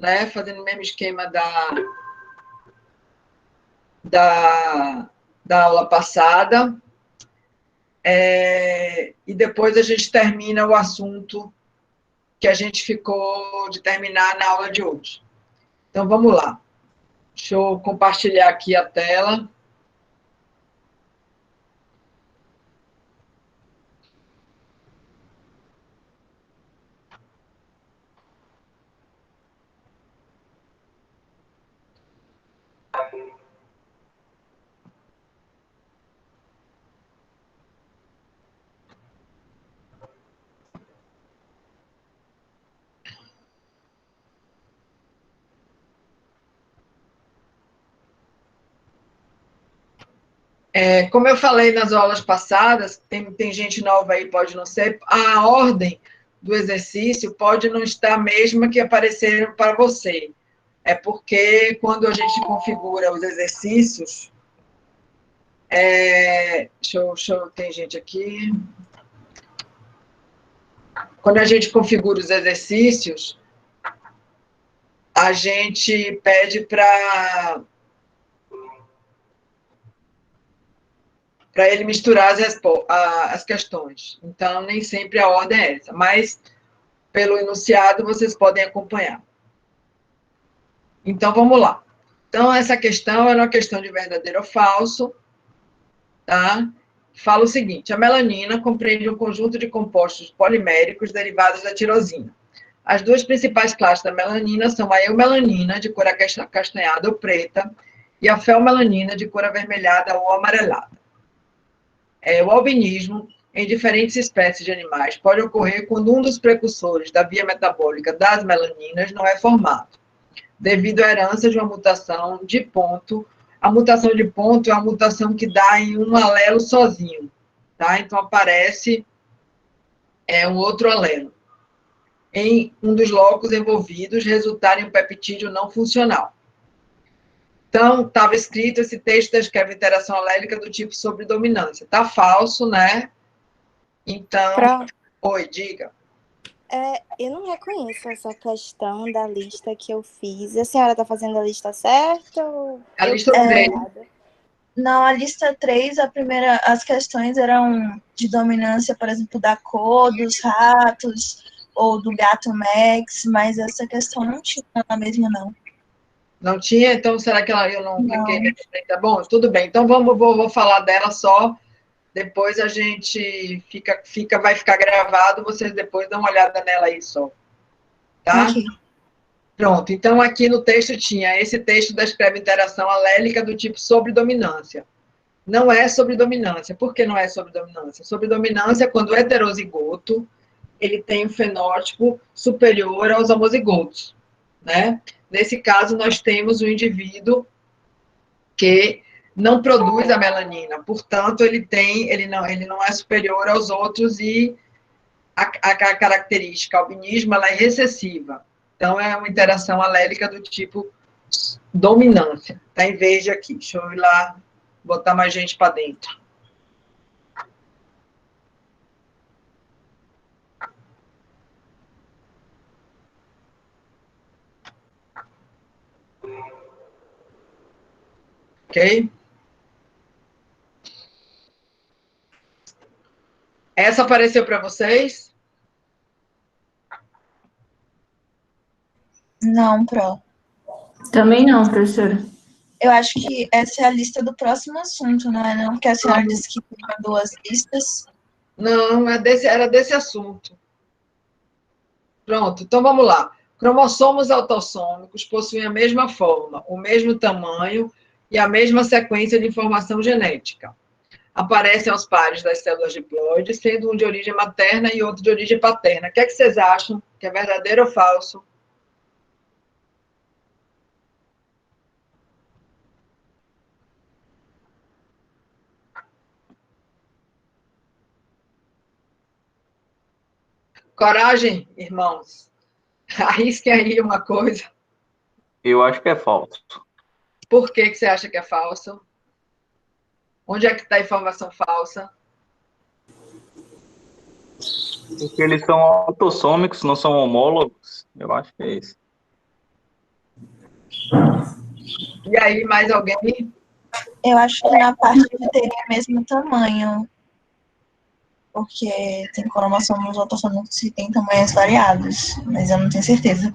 né? Fazendo o mesmo esquema da aula passada. E depois a gente termina o assunto que a gente ficou de terminar na aula de hoje. Então, vamos lá. Deixa eu compartilhar aqui a tela. Como eu falei nas aulas passadas, tem gente nova aí, pode não ser, a ordem do exercício pode não estar a mesma que apareceram para você. É porque quando a gente configura os exercícios, tem gente aqui. Quando a gente configura os exercícios, a gente pede para ele misturar as questões. Então, nem sempre a ordem é essa, mas pelo enunciado vocês podem acompanhar. Então, vamos lá. Então, essa questão é uma questão de verdadeiro ou falso, tá? Fala o seguinte: a melanina compreende um conjunto de compostos poliméricos derivados da tirosina. As duas principais classes da melanina são a eumelanina, de cor acastanhada ou preta, e a felmelanina, de cor avermelhada ou amarelada. O albinismo, em diferentes espécies de animais, pode ocorrer quando um dos precursores da via metabólica das melaninas não é formado, devido à herança de uma mutação de ponto. A mutação de ponto é a mutação que dá em um alelo sozinho, tá? Então, aparece um outro alelo em um dos locos envolvidos, resultar em um peptídeo não funcional. Então, estava escrito, esse texto descreve interação alélica do tipo sobredominância. Está falso, né? Então, oi, diga. Eu não reconheço essa questão da lista que eu fiz. A senhora está fazendo a lista certa? A lista 3. Não, a lista 3, as questões eram de dominância, por exemplo, da cor, dos ratos, ou do gato Max, mas essa questão não tinha na mesma, não. Não tinha? Então, será que eu não cliquei? Tá bom, tudo bem. Então, vou falar dela só. Depois a gente vai ficar gravado, vocês depois dão uma olhada nela aí só. Tá? Okay. Pronto. Então, aqui no texto tinha, esse texto descreve interação alélica do tipo sobredominância. Não é sobredominância. Por que não é sobredominância? Sobredominância é quando o heterozigoto ele tem um fenótipo superior aos homozigotos, né? Nesse caso, nós temos um indivíduo que não produz a melanina, portanto, ele não é superior aos outros e a característica albinismo ela é recessiva. Então, é uma interação alélica do tipo dominância. Está em verde aqui. Deixa eu ir lá, botar mais gente para dentro. Ok? Essa apareceu para vocês? Não, Pro. Também não, professora. Eu acho que essa é a lista do próximo assunto, não é? Não, porque a senhora disse que tinha 2 listas. Não, era desse assunto. Pronto, então vamos lá. Cromossomos autossômicos possuem a mesma forma, o mesmo tamanho e a mesma sequência de informação genética. Aparecem aos pares das células diploides, sendo um de origem materna e outro de origem paterna. O que é que vocês acham? Que é verdadeiro ou falso? Coragem, irmãos. Arrisquem aí uma coisa. Eu acho que é falso. Por que você acha que é falso? Onde é que está a informação falsa? Porque eles são autossômicos, não são homólogos. Eu acho que é isso. E aí, mais alguém? Eu acho que na parte que teria mesmo tamanho, porque tem cromossomos autossômicos que têm tamanhos variados, mas eu não tenho certeza.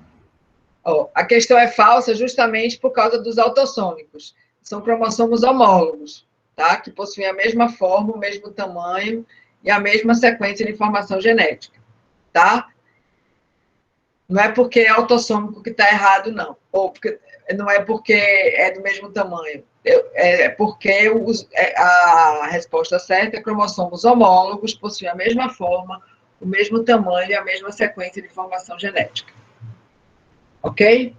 Ó, a questão é falsa justamente por causa dos autossômicos. São cromossomos homólogos, tá? Que possuem a mesma forma, o mesmo tamanho e a mesma sequência de informação genética, tá? Não é porque é autossômico que está errado, não. Ou porque, não é porque é do mesmo tamanho. É porque a resposta certa é cromossomos homólogos possuem a mesma forma, o mesmo tamanho e a mesma sequência de informação genética. Ok?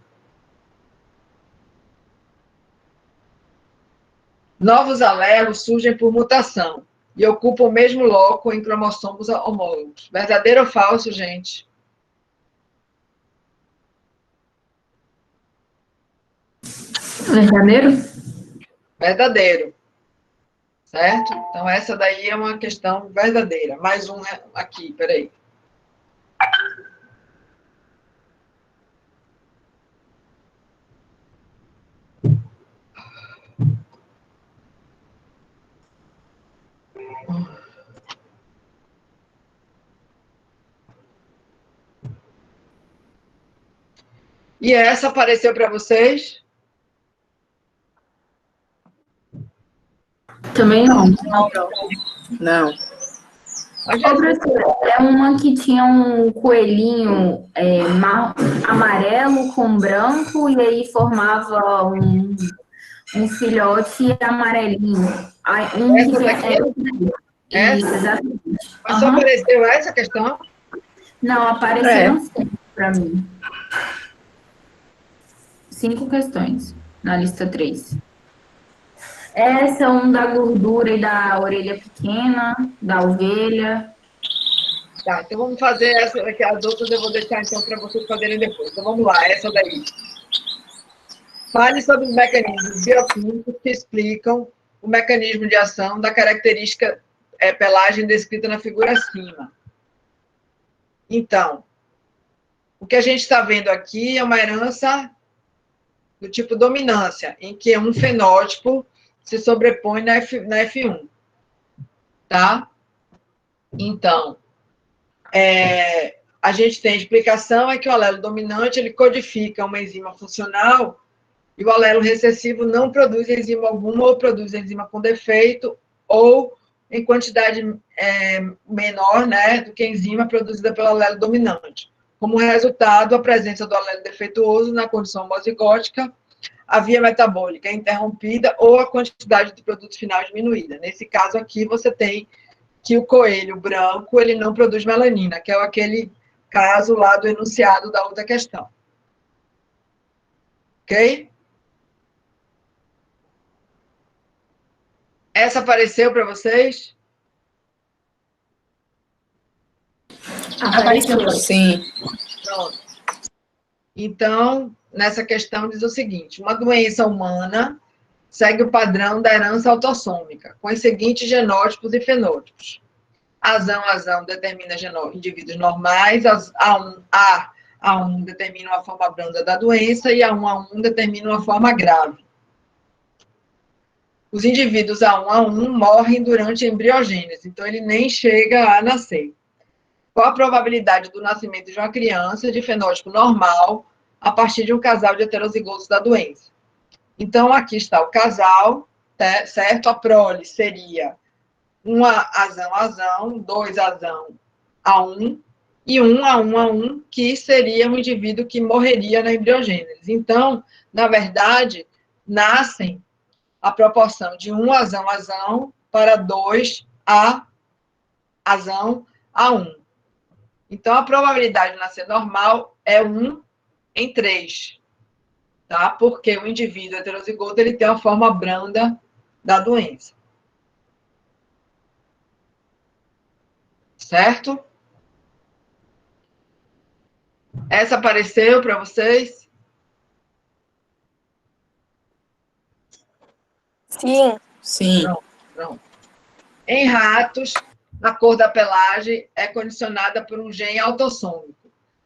Novos alelos surgem por mutação e ocupam o mesmo loco em cromossomos homólogos. Verdadeiro ou falso, gente? Verdadeiro? Verdadeiro. Certo? Então, essa daí é uma questão verdadeira. Mais um aqui, peraí. E essa apareceu para vocês? Também não. Não. Ô, professora, é uma que tinha um coelhinho amarelo com branco e aí formava um filhote amarelinho. Aí, Essa daqui? Isso, exatamente. Mas só apareceu essa questão? Não, apareceram 5 para mim. 5 questões na lista 3. Essa é um da gordura e da orelha pequena, da ovelha. Tá, então vamos fazer essa daqui. As outras eu vou deixar então para vocês fazerem depois. Então vamos lá, essa daí. Fale sobre os mecanismos bioquímicos que explicam o mecanismo de ação da característica pelagem descrita na figura acima. Então, o que a gente está vendo aqui é uma herança do tipo dominância, em que um fenótipo se sobrepõe na F1. Tá? Então, a gente tem a explicação é que o alelo dominante ele codifica uma enzima funcional e o alelo recessivo não produz enzima alguma ou produz enzima com defeito ou em quantidade menor, né, do que a enzima produzida pelo alelo dominante. Como resultado, a presença do alelo defeituoso na condição homozigótica, a via metabólica é interrompida ou a quantidade do produto final diminuída. Nesse caso aqui, você tem que o coelho branco ele não produz melanina, que é aquele caso lá do enunciado da outra questão. Ok? Essa apareceu para vocês? Apareceu. Sim. Pronto. Então, nessa questão diz o seguinte: uma doença humana segue o padrão da herança autossômica, com os seguintes genótipos e fenótipos. Azão determina indivíduos normais, A1 determina uma forma branda da doença e A1 determina uma forma grave. Os indivíduos A1 morrem durante a embriogênese, então ele nem chega a nascer. Qual a probabilidade do nascimento de uma criança de fenótipo normal a partir de um casal de heterozigotos da doença? Então, aqui está o casal, certo? A prole seria um azão, 2 azão, A1, e um A1, que seria um indivíduo que morreria na embriogênese. Então, na verdade, nascem a proporção de 1 azão para 2 azão A1. Então, a probabilidade de nascer normal é 1 em 3, tá? Porque o indivíduo heterozigoto ele tem uma forma branda da doença. Certo? Essa apareceu para vocês? Sim. Sim. Pronto. Em ratos, a cor da pelagem é condicionada por um gene autossômico,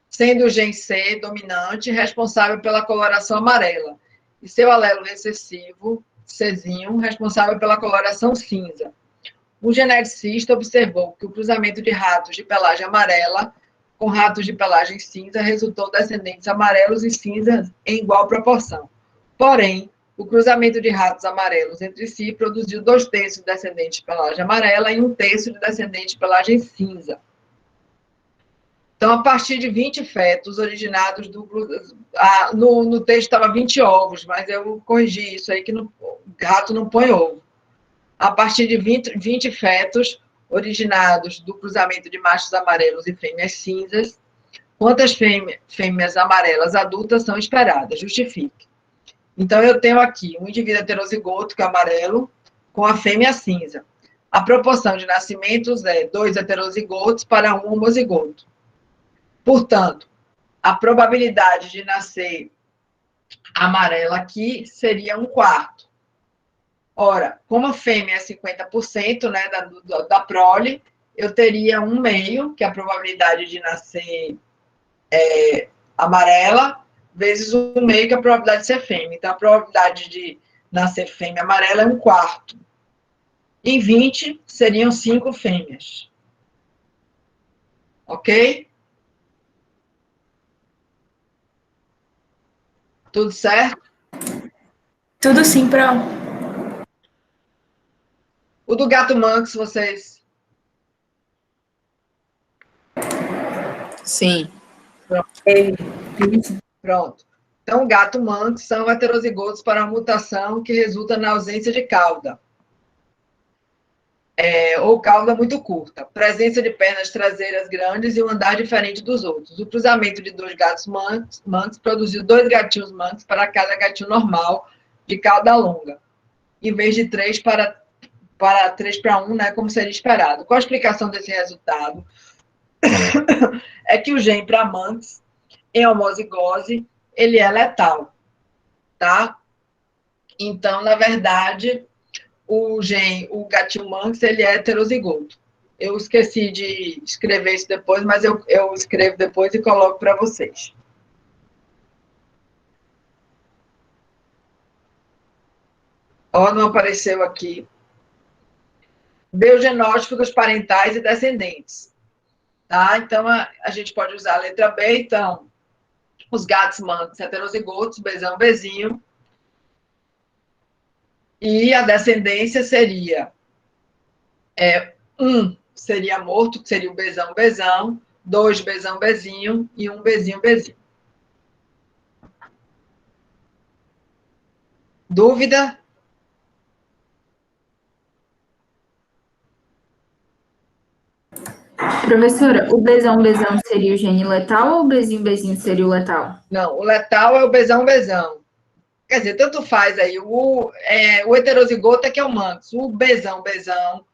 sendo o gene C dominante responsável pela coloração amarela, e seu alelo recessivo, Czinho, responsável pela coloração cinza. Um geneticista observou que o cruzamento de ratos de pelagem amarela com ratos de pelagem cinza resultou descendentes amarelos e cinzas em igual proporção. Porém, o cruzamento de ratos amarelos entre si produziu 2/3 de descendentes de pelagem amarela e 1/3 de descendentes de pelagem cinza. Então, a partir de 20 fetos originados do... no texto estava 20 ovos, mas eu corrigi isso aí, que o rato não põe ovo. A partir de 20 fetos originados do cruzamento de machos amarelos e fêmeas cinzas, quantas fêmeas amarelas adultas são esperadas? Justifique. Então, eu tenho aqui um indivíduo heterozigoto, que é amarelo, com a fêmea cinza. A proporção de nascimentos é 2 heterozigotos para 1 homozigoto. Portanto, a probabilidade de nascer amarela aqui seria 1/4. Ora, como a fêmea é 50%, né, da prole, eu teria 1/2, que é a probabilidade de nascer amarela, vezes 1/2, que é a probabilidade de ser fêmea. Então, a probabilidade de nascer fêmea amarela é 1/4. Em 20, seriam 5 fêmeas. Ok? Tudo certo? Tudo sim, Pro. O do gato manx, vocês... Sim. Pronto. Então, o gato manx são heterozigotos para uma mutação que resulta na ausência de cauda. Ou cauda muito curta. Presença de pernas traseiras grandes e um andar diferente dos outros. O cruzamento de 2 gatos manx produziu 2 gatinhos manx para cada gatinho normal de cauda longa, em vez de 3 para 1, né, como seria esperado. Qual a explicação desse resultado? É que o gene para manx, em homozigose, ele é letal, tá? Então, na verdade, o gatinho manx, ele é heterozigoto. Eu esqueci de escrever isso depois, mas eu escrevo depois e coloco para vocês. Ó, não apareceu aqui. Biogenótipo dos parentais e descendentes. Tá? Então, a gente pode usar a letra B. Então, os gatos manx heterozigotos, Bzão, Bzinho. E a descendência seria 1 seria morto, que seria o Bzão, Bzão, 2 Bzão, Bzinho e 1 Bzinho, Bzinho. Dúvida? Professora, o Bzão seria o gene letal ou o Bzinho seria o letal? Não, o letal é o Bzão, Bzão. Quer dizer, tanto faz aí. O heterozigoto é que é o manx. O Bzão, Bzão,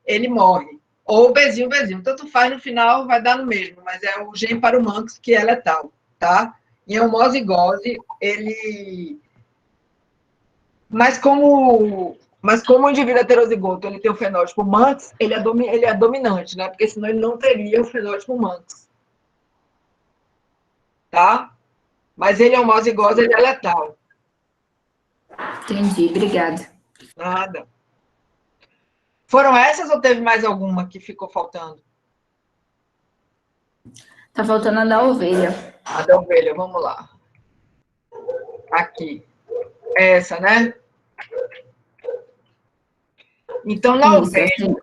ele morre. Ou o Bzinho, Bzinho. Tanto faz, no final vai dar no mesmo, mas é o gene para o manx que é letal, tá? Em homozigose, ele... Mas como o indivíduo heterozigoto ele tem o fenótipo manx, ele é dominante, né? Porque senão ele não teria o fenótipo manx. Tá? Mas ele é homozigose, ele é letal. Entendi, obrigada. Nada. Foram essas ou teve mais alguma que ficou faltando? Tá faltando a da ovelha. A da ovelha, vamos lá. Aqui. Essa, né? Então, na Isso, ovelha, assim.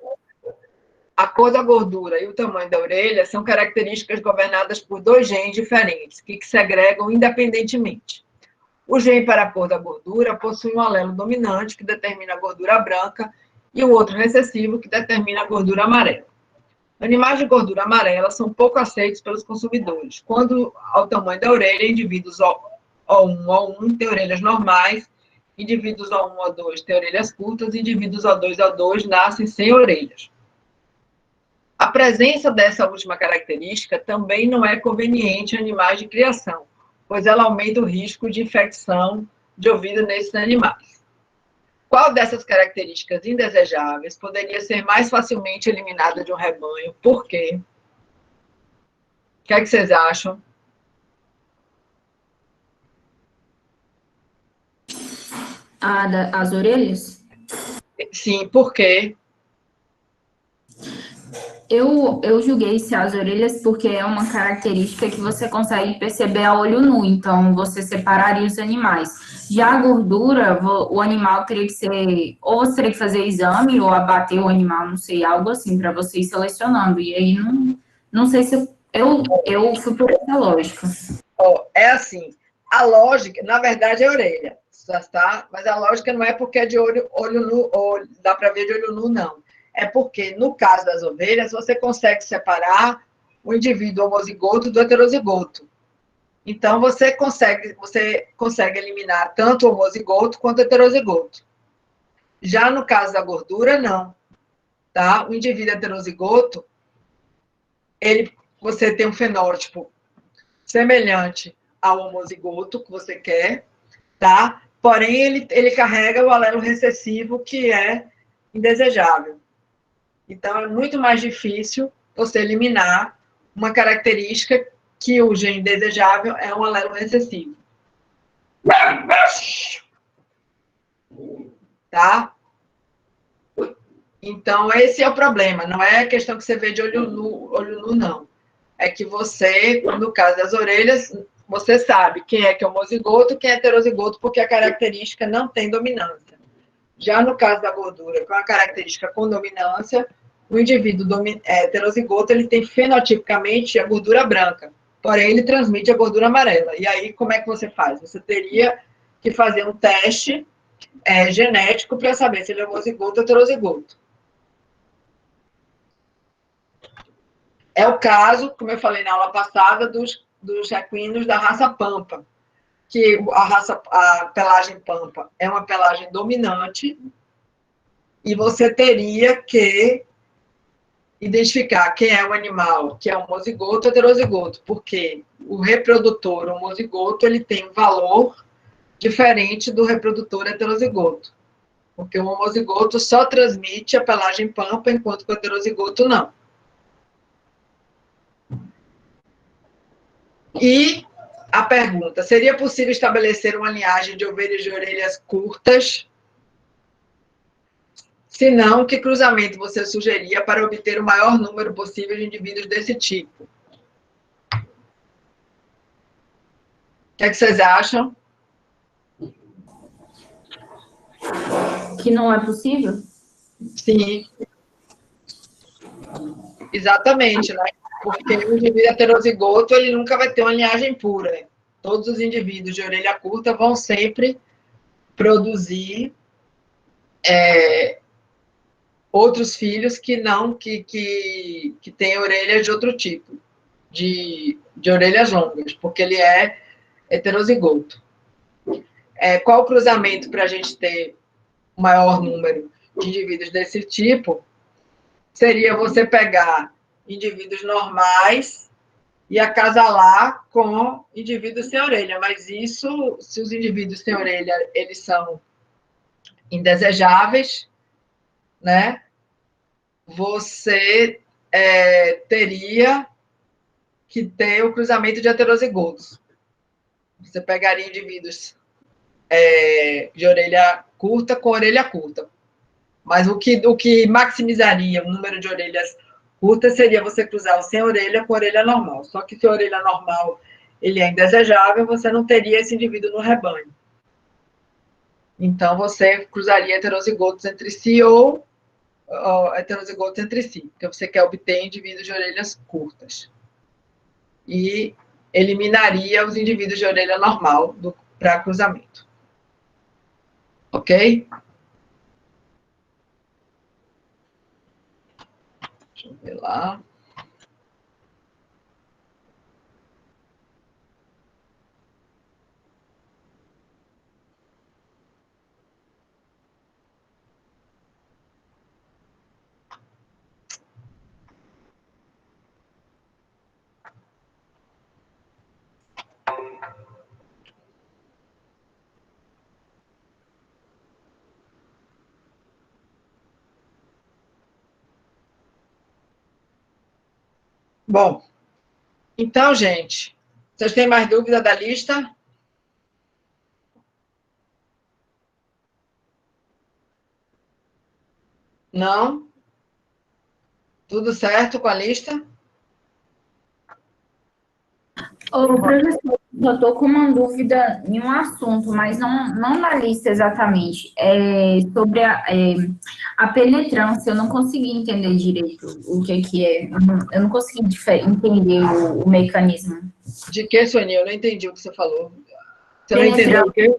a cor da gordura e o tamanho da orelha são características governadas por 2 genes diferentes, que segregam independentemente. O gene para a cor da gordura possui um alelo dominante, que determina a gordura branca, e o outro recessivo, que determina a gordura amarela. Animais de gordura amarela são pouco aceitos pelos consumidores. Quando ao tamanho da orelha, indivíduos O1, O1 têm orelhas normais, indivíduos O1, O2 têm orelhas curtas, e indivíduos O2, O2 nascem sem orelhas. A presença dessa última característica também não é conveniente em animais de criação, pois ela aumenta o risco de infecção de ouvido nesses animais. Qual dessas características indesejáveis poderia ser mais facilmente eliminada de um rebanho? Por quê? O que é que vocês acham? As orelhas? Sim, por quê? Eu julguei se as orelhas porque é uma característica que você consegue perceber a olho nu, então você separaria os animais. Já a gordura, o animal teria que ser, ou você teria que fazer exame, ou abater o animal, não sei, algo assim, para você ir selecionando. E aí não sei se eu fui por essa lógica. Ó, é assim, a lógica, na verdade, é orelha, tá? Mas a lógica não é porque é de olho nu, olho, dá para ver de olho nu, não. É porque, no caso das ovelhas, você consegue separar o indivíduo homozigoto do heterozigoto. Então, você consegue eliminar tanto o homozigoto quanto o heterozigoto. Já no caso da gordura, não. Tá? O indivíduo heterozigoto, você tem um fenótipo semelhante ao homozigoto que você quer, tá? Porém, ele carrega o alelo recessivo, que é indesejável. Então, é muito mais difícil você eliminar uma característica que o gene desejável é um alelo recessivo. Tá? Então, esse é o problema. Não é a questão que você vê de olho nu, não. É que você, no caso das orelhas, você sabe quem é homozigoto, quem é heterozigoto, porque a característica não tem dominância. Já no caso da gordura, com a característica com dominância, o indivíduo heterozigoto, ele tem fenotipicamente a gordura branca, porém ele transmite a gordura amarela. E aí, como é que você faz? Você teria que fazer um teste genético para saber se ele é homozigoto ou heterozigoto. É o caso, como eu falei na aula passada, dos equinos da raça Pampa, que a pelagem Pampa é uma pelagem dominante, e você teria que identificar quem é o animal que é homozigoto ou heterozigoto, porque o reprodutor homozigoto ele tem um valor diferente do reprodutor heterozigoto, porque o homozigoto só transmite a pelagem Pampa, enquanto que o heterozigoto não. E a pergunta, seria possível estabelecer uma linhagem de ovelhas de orelhas curtas? Se não, que cruzamento você sugeria para obter o maior número possível de indivíduos desse tipo? O que é que vocês acham? Que não é possível? Sim. Exatamente, né? Porque o indivíduo heterozigoto, ele nunca vai ter uma linhagem pura. Todos os indivíduos de orelha curta vão sempre produzir outros filhos que não, que têm orelhas de outro tipo, de orelhas longas, porque ele é heterozigoto. Qual o cruzamento para a gente ter o maior número de indivíduos desse tipo? Seria você pegar indivíduos normais e acasalar com indivíduos sem orelha, mas isso, se os indivíduos sem orelha, eles são indesejáveis, né? Você teria que ter o cruzamento de heterozigotos. Você pegaria indivíduos de orelha curta com orelha curta. Mas o que maximizaria o número de orelhas curtas seria você cruzar o sem orelha com orelha normal. Só que se a orelha normal ele é indesejável, você não teria esse indivíduo no rebanho. Então, você cruzaria heterozigotos entre si ou heterozigotos entre si, porque você quer obter indivíduos de orelhas curtas. E eliminaria os indivíduos de orelha normal para cruzamento. Ok? Deixa eu ver lá. Bom, então, gente, vocês têm mais dúvida da lista? Não? Tudo certo com a lista? Ô, professor, eu estou com uma dúvida em um assunto, mas não na lista exatamente. É sobre a penetrância, eu não consegui entender direito o que é. Eu não consegui entender o mecanismo. De que, Sonia? Eu não entendi o que você falou. Você não Penetrância. entendeu o quê?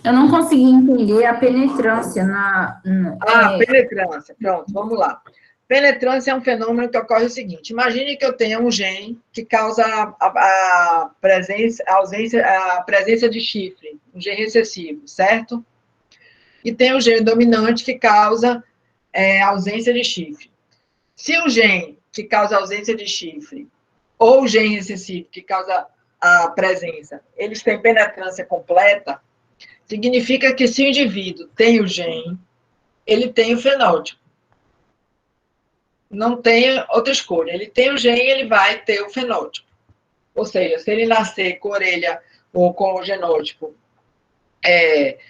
Eu não consegui entender a penetrância Penetrância. Pronto, vamos lá. Penetrância é um fenômeno que ocorre o seguinte: imagine que eu tenha um gene que causa a presença de chifre, um gene recessivo, certo? E tem o gene dominante que causa ausência de chifre. Se o gene que causa ausência de chifre ou o gene recessivo que causa a presença, eles têm penetrância completa, significa que se o indivíduo tem o gene, ele tem o fenótipo. Não tem outra escolha. Ele tem o gene, ele vai ter o fenótipo. Ou seja, se ele nascer com orelha ou com o genótipo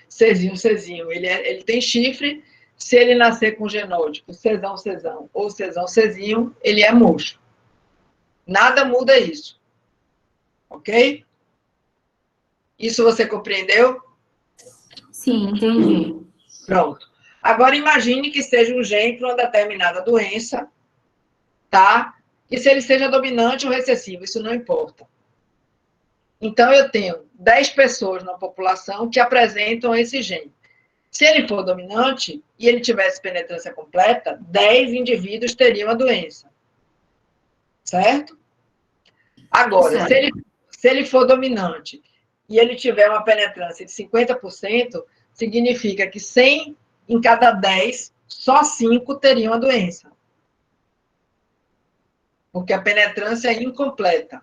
Czinho, ele tem chifre. Se ele nascer com o genótipo Czão ou Czinho, ele é mocho. Nada muda isso. Ok? Isso você compreendeu? Sim, entendi. Pronto. Agora, imagine que seja um gene para uma determinada doença, tá? E se ele seja dominante ou recessivo, isso não importa. Então, eu tenho 10 pessoas na população que apresentam esse gene. Se ele for dominante e ele tivesse penetrância completa, 10 indivíduos teriam a doença. Certo? Agora, Certo. se ele for dominante e ele tiver uma penetrância de 50%, significa que 100 em cada 10, só 5 teriam a doença. Porque a penetrância é incompleta.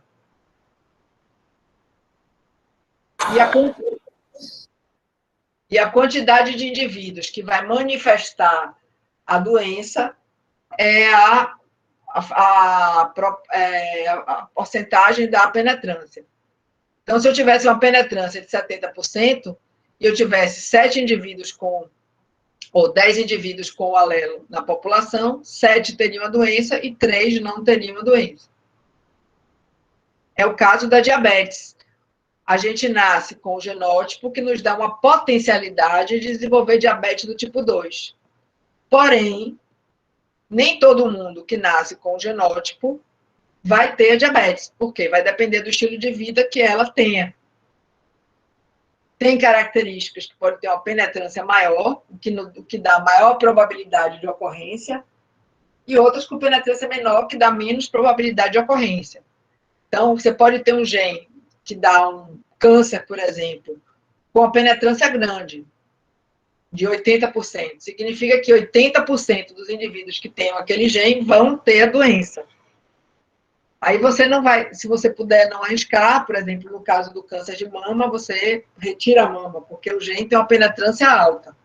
E a quantidade de indivíduos que vai manifestar a doença é a porcentagem da penetrância. Então, se eu tivesse uma penetrância de 70% e eu tivesse 7 indivíduos ou 10 indivíduos com o alelo na população, 7 teriam a doença e 3 não teriam a doença. É o caso da diabetes. A gente nasce com o genótipo que nos dá uma potencialidade de desenvolver diabetes do tipo 2. Porém, nem todo mundo que nasce com o genótipo vai ter diabetes. Por quê? Vai depender do estilo de vida que ela tenha. Tem características que podem ter uma penetrância maior, o que dá maior probabilidade de ocorrência, e outras com penetrância menor, que dá menos probabilidade de ocorrência. Então, você pode ter um gene que dá um câncer, por exemplo, com a penetrância grande, de 80%. Significa que 80% dos indivíduos que tenham aquele gene vão ter a doença. Aí você não vai, se você puder não arriscar, por exemplo, no caso do câncer de mama, você retira a mama, porque o gene tem uma penetrância alta.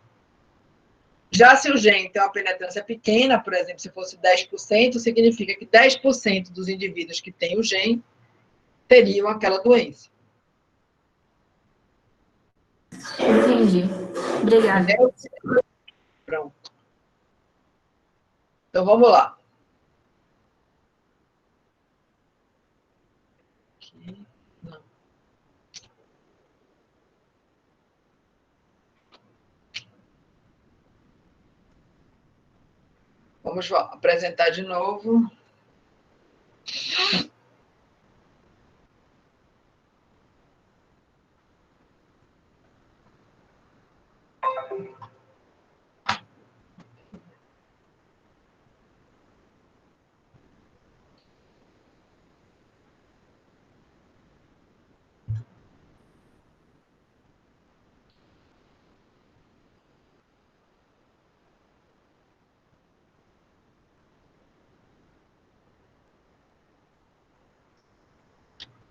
Já se o gene tem uma penetrância pequena, por exemplo, se fosse 10%, significa que 10% dos indivíduos que têm o gene teriam aquela doença. Entendi. Obrigada. Pronto. Então, vamos lá. Aqui, não. Vamos apresentar de novo.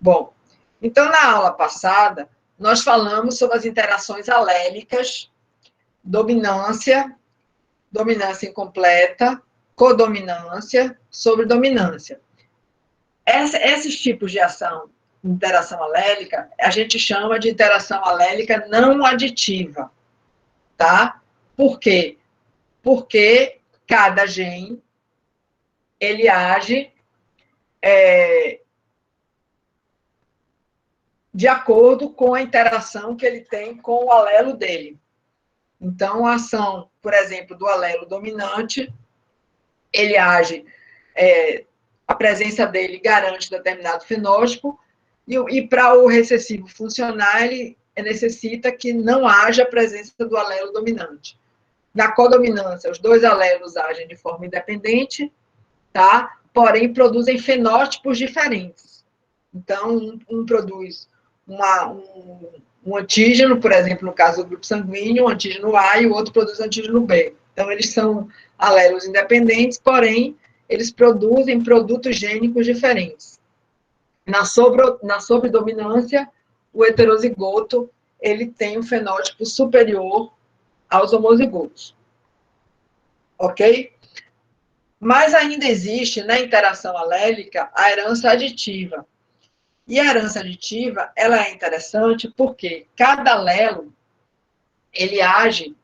Bom, então, na aula passada, nós falamos sobre as interações alélicas, dominância, dominância incompleta, codominância, sobredominância. Esses tipos de interação alélica, a gente chama de interação alélica não aditiva, tá? Por quê? Porque cada gene, ele age de acordo com a interação que ele tem com o alelo dele. Então, a ação, por exemplo, do alelo dominante, ele age, a presença dele garante determinado fenótipo, e para o recessivo funcionar, ele necessita que não haja a presença do alelo dominante. Na codominância, os dois alelos agem de forma independente, tá? Porém, produzem fenótipos diferentes. Então, um produz um antígeno, por exemplo, no caso do grupo sanguíneo, um antígeno A, e o outro produz antígeno B. Então, eles são alelos independentes, porém, eles produzem produtos gênicos diferentes. Na sobredominância, o heterozigoto, ele tem um fenótipo superior aos homozigotos. Ok? Mas ainda existe, na interação alélica, a herança aditiva. E a herança aditiva, ela é interessante porque cada alelo, ele age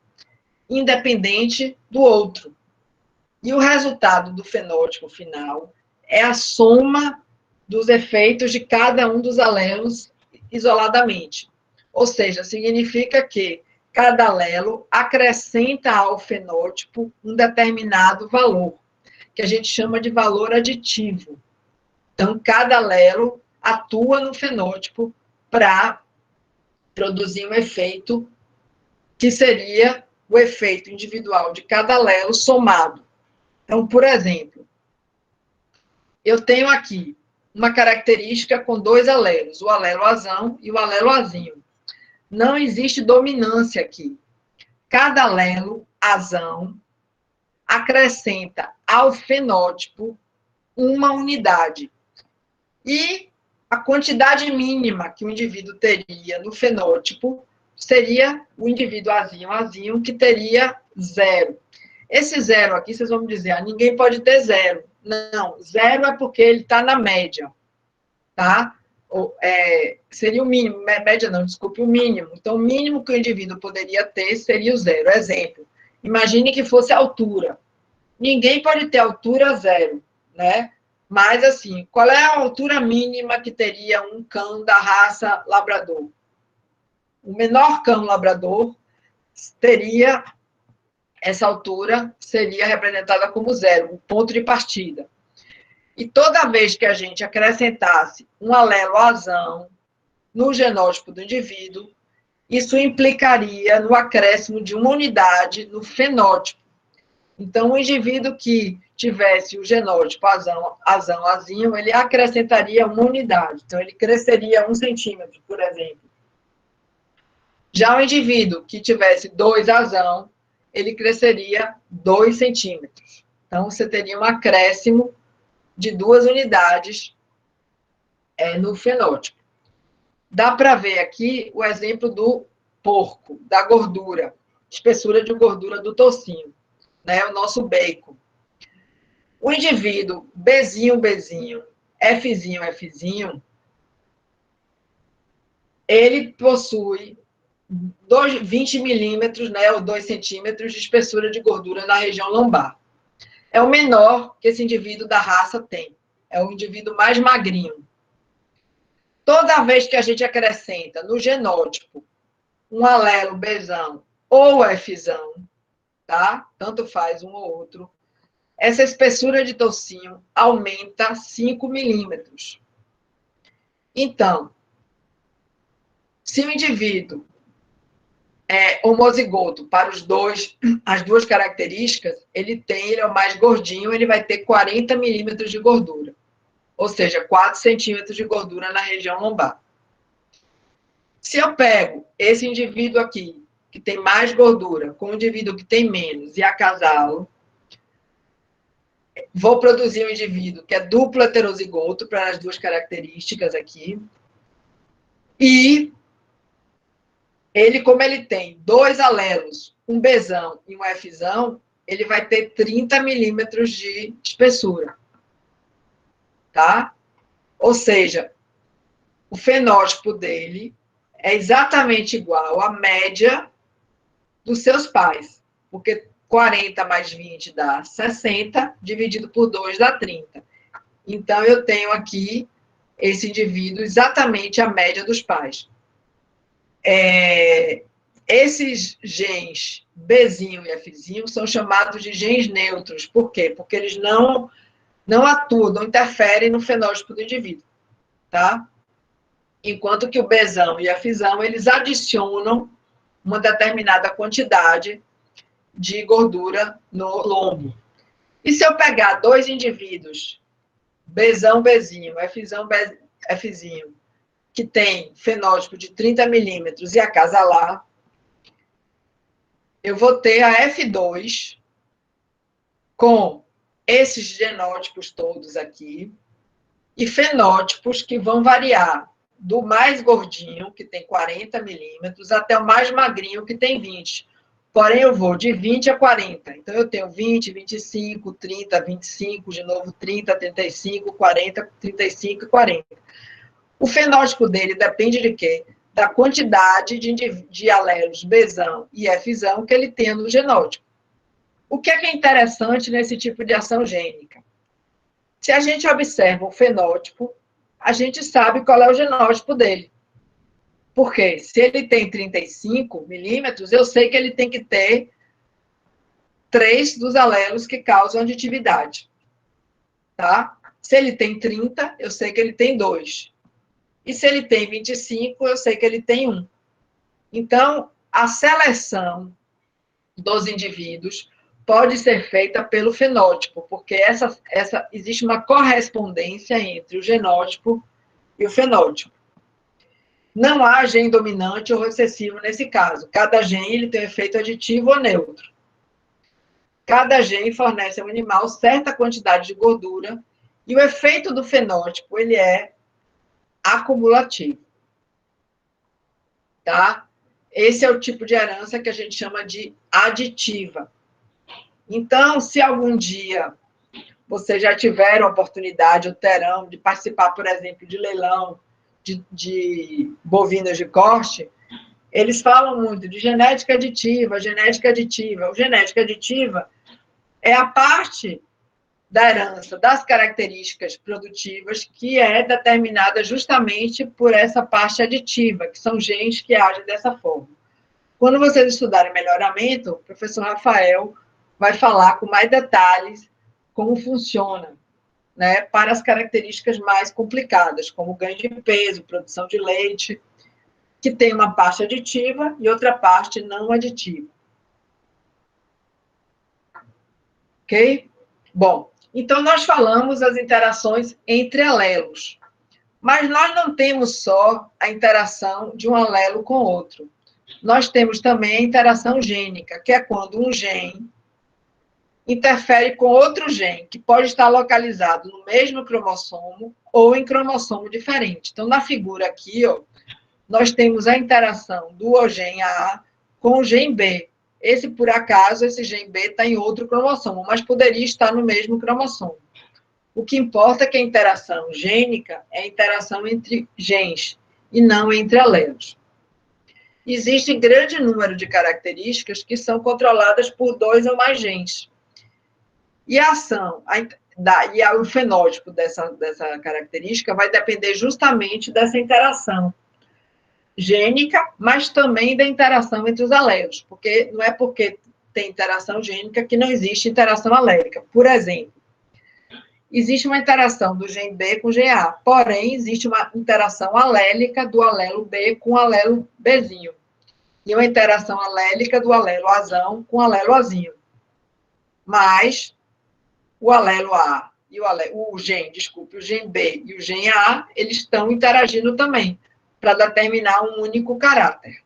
independente do outro. E o resultado do fenótipo final é a soma dos efeitos de cada um dos alelos isoladamente. Ou seja, significa que cada alelo acrescenta ao fenótipo um determinado valor, que a gente chama de valor aditivo. Então, cada alelo atua no fenótipo para produzir um efeito que seria o efeito individual de cada alelo somado. Então, por exemplo, eu tenho aqui uma característica com dois alelos, o alelo azão e o alelo azinho. Não existe dominância aqui. Cada alelo azão acrescenta ao fenótipo uma unidade. E a quantidade mínima que o indivíduo teria no fenótipo seria o indivíduo azinho, que teria 0. Esse 0 aqui, vocês vão me dizer, ninguém pode ter 0. Não, 0 é porque ele está na média, tá? Seria o mínimo, média não, desculpe, o mínimo. Então, o mínimo que o indivíduo poderia ter seria o 0. Exemplo, imagine que fosse a altura. Ninguém pode ter altura 0, né? Mas, assim, qual é a altura mínima que teria um cão da raça labrador? O menor cão labrador teria, essa altura seria representada como 0, um ponto de partida. E toda vez que a gente acrescentasse um alelo azão no genótipo do indivíduo, isso implicaria no acréscimo de uma unidade no fenótipo. Então, o indivíduo que tivesse o genótipo azinho, ele acrescentaria uma unidade. Então, ele cresceria 1 centímetro, por exemplo. Já o indivíduo que tivesse 2 azão, ele cresceria 2 centímetros. Então, você teria um acréscimo de 2 unidades no fenótipo. Dá para ver aqui o exemplo do porco, da gordura, espessura de gordura do toucinho, né, o nosso bacon. O indivíduo Bzinho, Fzinho, ele possui 20 milímetros, né, ou 2 centímetros de espessura de gordura na região lombar. É o menor que esse indivíduo da raça tem. É o indivíduo mais magrinho. Toda vez que a gente acrescenta no genótipo um alelo Bzão ou Fzão, tá? Tanto faz um ou outro, essa espessura de toucinho aumenta 5 milímetros. Então, se o indivíduo é homozigoto para as duas características, ele é o mais gordinho, ele vai ter 40 milímetros de gordura. Ou seja, 4 centímetros de gordura na região lombar. Se eu pego esse indivíduo aqui, que tem mais gordura, com o indivíduo que tem menos, e acasá-lo, vou produzir um indivíduo que é duplo heterozigoto para as duas características aqui. E ele, como ele tem 2 alelos, um Bzão e um Fzão, ele vai ter 30 milímetros de espessura. Tá? Ou seja, o fenótipo dele é exatamente igual à média dos seus pais, porque 40 mais 20 dá 60, dividido por 2 dá 30. Então, eu tenho aqui esse indivíduo exatamente a média dos pais. Esses genes Bzinho e Fzinho são chamados de genes neutros. Por quê? Porque eles não atuam, não interferem no fenótipo do indivíduo, tá? Enquanto que o Bzão e a Fzão, eles adicionam uma determinada quantidade de gordura no lombo. E se eu pegar dois indivíduos, Bzão, Bzinho, Fzão, Fzinho, que tem fenótipo de 30 milímetros e acasalar, eu vou ter a F2 com esses genótipos todos aqui e fenótipos que vão variar do mais gordinho, que tem 40 milímetros, até o mais magrinho, que tem 20. Porém, eu vou de 20 a 40. Então, eu tenho 20, 25, 30, 25, de novo 30, 35, 40, 35 e 40. O fenótipo dele depende de quê? Da quantidade de alelos Bzão e Fzão que ele tem no genótipo. O que é interessante nesse tipo de ação gênica? Se a gente observa o fenótipo, a gente sabe qual é o genótipo dele. Porque se ele tem 35 milímetros, eu sei que ele tem que ter 3 dos alelos que causam aditividade. Tá? Se ele tem 30, eu sei que ele tem 2. E se ele tem 25, eu sei que ele tem 1. Então, a seleção dos indivíduos pode ser feita pelo fenótipo, porque existe uma correspondência entre o genótipo e o fenótipo. Não há gene dominante ou recessivo nesse caso. Cada gene ele tem um efeito aditivo ou neutro. Cada gene fornece ao animal certa quantidade de gordura e o efeito do fenótipo ele é acumulativo. Tá? Esse é o tipo de herança que a gente chama de aditiva. Então, se algum dia vocês já tiveram a oportunidade, ou terão, de participar, por exemplo, de leilão de bovinos de corte, eles falam muito de genética aditiva, genética aditiva. O genética aditiva é a parte da herança, das características produtivas, que é determinada justamente por essa parte aditiva, que são genes que agem dessa forma. Quando vocês estudarem melhoramento, o professor Rafael vai falar com mais detalhes como funciona, né, para as características mais complicadas, como ganho de peso, produção de leite, que tem uma parte aditiva e outra parte não aditiva. Ok? Bom, então nós falamos das interações entre alelos, mas nós não temos só a interação de um alelo com outro. Nós temos também a interação gênica, que é quando um gene interfere com outro gene, que pode estar localizado no mesmo cromossomo ou em cromossomo diferente. Então, na figura aqui, ó, nós temos a interação do gene A com o gene B. Por acaso, esse gene B está em outro cromossomo, mas poderia estar no mesmo cromossomo. O que importa é que a interação gênica é a interação entre genes e não entre alelos. Existe grande número de características que são controladas por 2 ou mais genes. E a ação, o fenótipo dessa característica vai depender justamente dessa interação gênica, mas também da interação entre os alelos, porque não é porque tem interação gênica que não existe interação alélica. Por exemplo, existe uma interação do gene B com o gene A, porém, existe uma interação alélica do alelo B com o alelo Bzinho, e uma interação alélica do alelo Azão com o alelo Azinho. Mas o alelo A e o gene B e o gene A, eles estão interagindo também, para determinar um único caráter.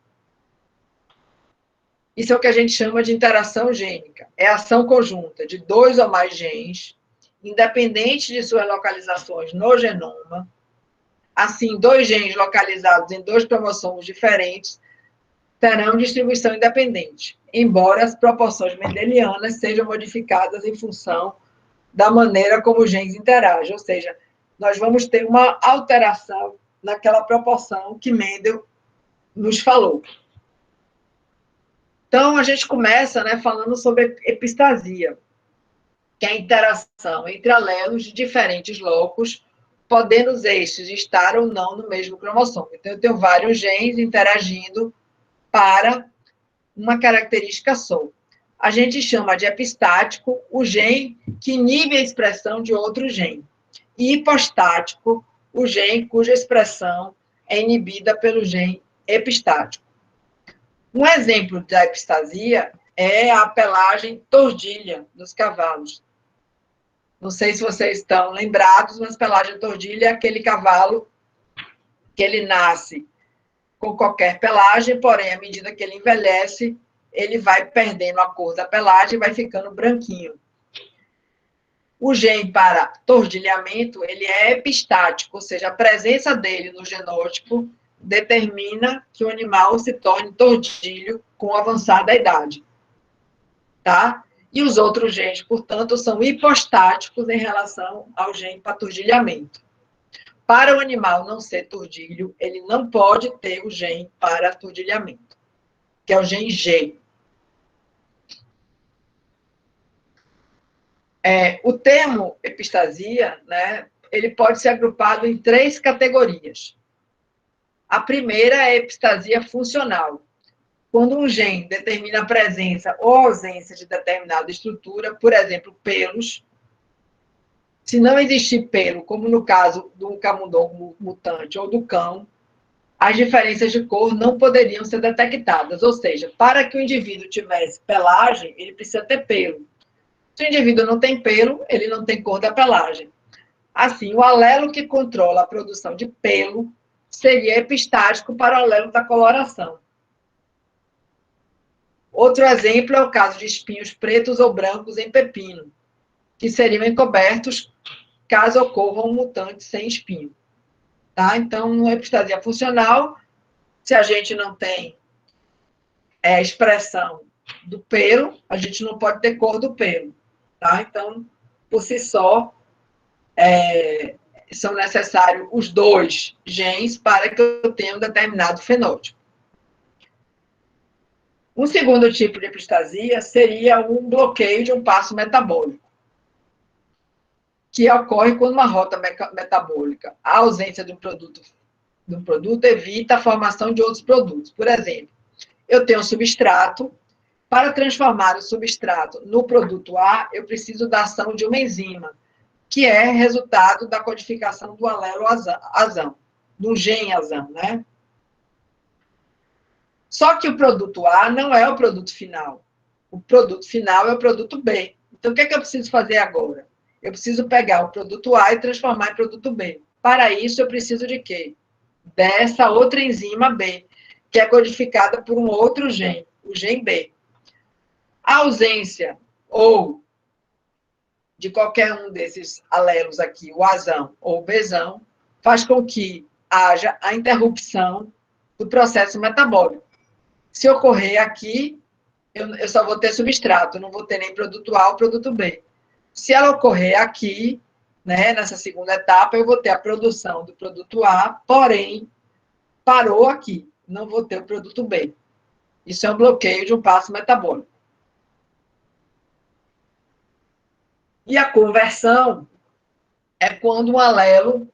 Isso é o que a gente chama de interação gênica. É a ação conjunta de 2 ou mais genes, independente de suas localizações no genoma. Assim, 2 genes localizados em 2 cromossomos diferentes terão distribuição independente, embora as proporções mendelianas sejam modificadas em função da maneira como os genes interagem, ou seja, nós vamos ter uma alteração naquela proporção que Mendel nos falou. Então, a gente começa, né, falando sobre epistasia, que é a interação entre alelos de diferentes locos, podendo estes estar ou não no mesmo cromossomo. Então, eu tenho vários genes interagindo para uma característica só. A gente chama de epistático o gene que inibe a expressão de outro gene. E hipostático, o gene cuja expressão é inibida pelo gene epistático. Um exemplo da epistasia é a pelagem tordilha dos cavalos. Não sei se vocês estão lembrados, mas pelagem tordilha é aquele cavalo que ele nasce com qualquer pelagem, porém, à medida que ele envelhece, ele vai perdendo a cor da pelagem e vai ficando branquinho. O gene para tordilhamento, ele é epistático, ou seja, a presença dele no genótipo determina que o animal se torne tordilho com avançada idade. Tá? E os outros genes, portanto, são hipostáticos em relação ao gene para tordilhamento. Para o animal não ser tordilho, ele não pode ter o gene para tordilhamento, que é o gene G. O termo epistasia, né, ele pode ser agrupado em 3 categorias. A primeira é a epistasia funcional, quando um gene determina a presença ou ausência de determinada estrutura, por exemplo, pelos. Se não existir pelo, como no caso do camundongo mutante ou do cão, as diferenças de cor não poderiam ser detectadas. Ou seja, para que o indivíduo tivesse pelagem, ele precisa ter pelo. Se o indivíduo não tem pelo, ele não tem cor da pelagem. Assim, o alelo que controla a produção de pelo seria epistático para o alelo da coloração. Outro exemplo é o caso de espinhos pretos ou brancos em pepino, que seriam encobertos caso ocorra um mutante sem espinho. Tá? Então, no epistasia funcional, se a gente não tem a expressão do pelo, a gente não pode ter cor do pelo. Tá? Então, por si só, são necessários os 2 genes para que eu tenha um determinado fenótipo. Um segundo tipo de epistasia seria um bloqueio de um passo metabólico, que ocorre quando uma rota metabólica, a ausência de um produto evita a formação de outros produtos. Por exemplo, eu tenho um substrato, para transformar o substrato no produto A, eu preciso da ação de uma enzima, que é resultado da codificação do alelo azão, do gene azão, né? Só que o produto A não é o produto final. O produto final é o produto B. Então, o que é que eu preciso fazer agora? Eu preciso pegar o produto A e transformar em produto B. Para isso, eu preciso de quê? Dessa outra enzima B, que é codificada por um outro gene, o gene B. A ausência ou de qualquer um desses alelos aqui, o azão ou o bezão, faz com que haja a interrupção do processo metabólico. Se ocorrer aqui, eu só vou ter substrato, não vou ter nem produto A ou produto B. Se ela ocorrer aqui, né, nessa segunda etapa, eu vou ter a produção do produto A, porém, parou aqui, não vou ter o produto B. Isso é um bloqueio de um passo metabólico. E a conversão é quando um alelo,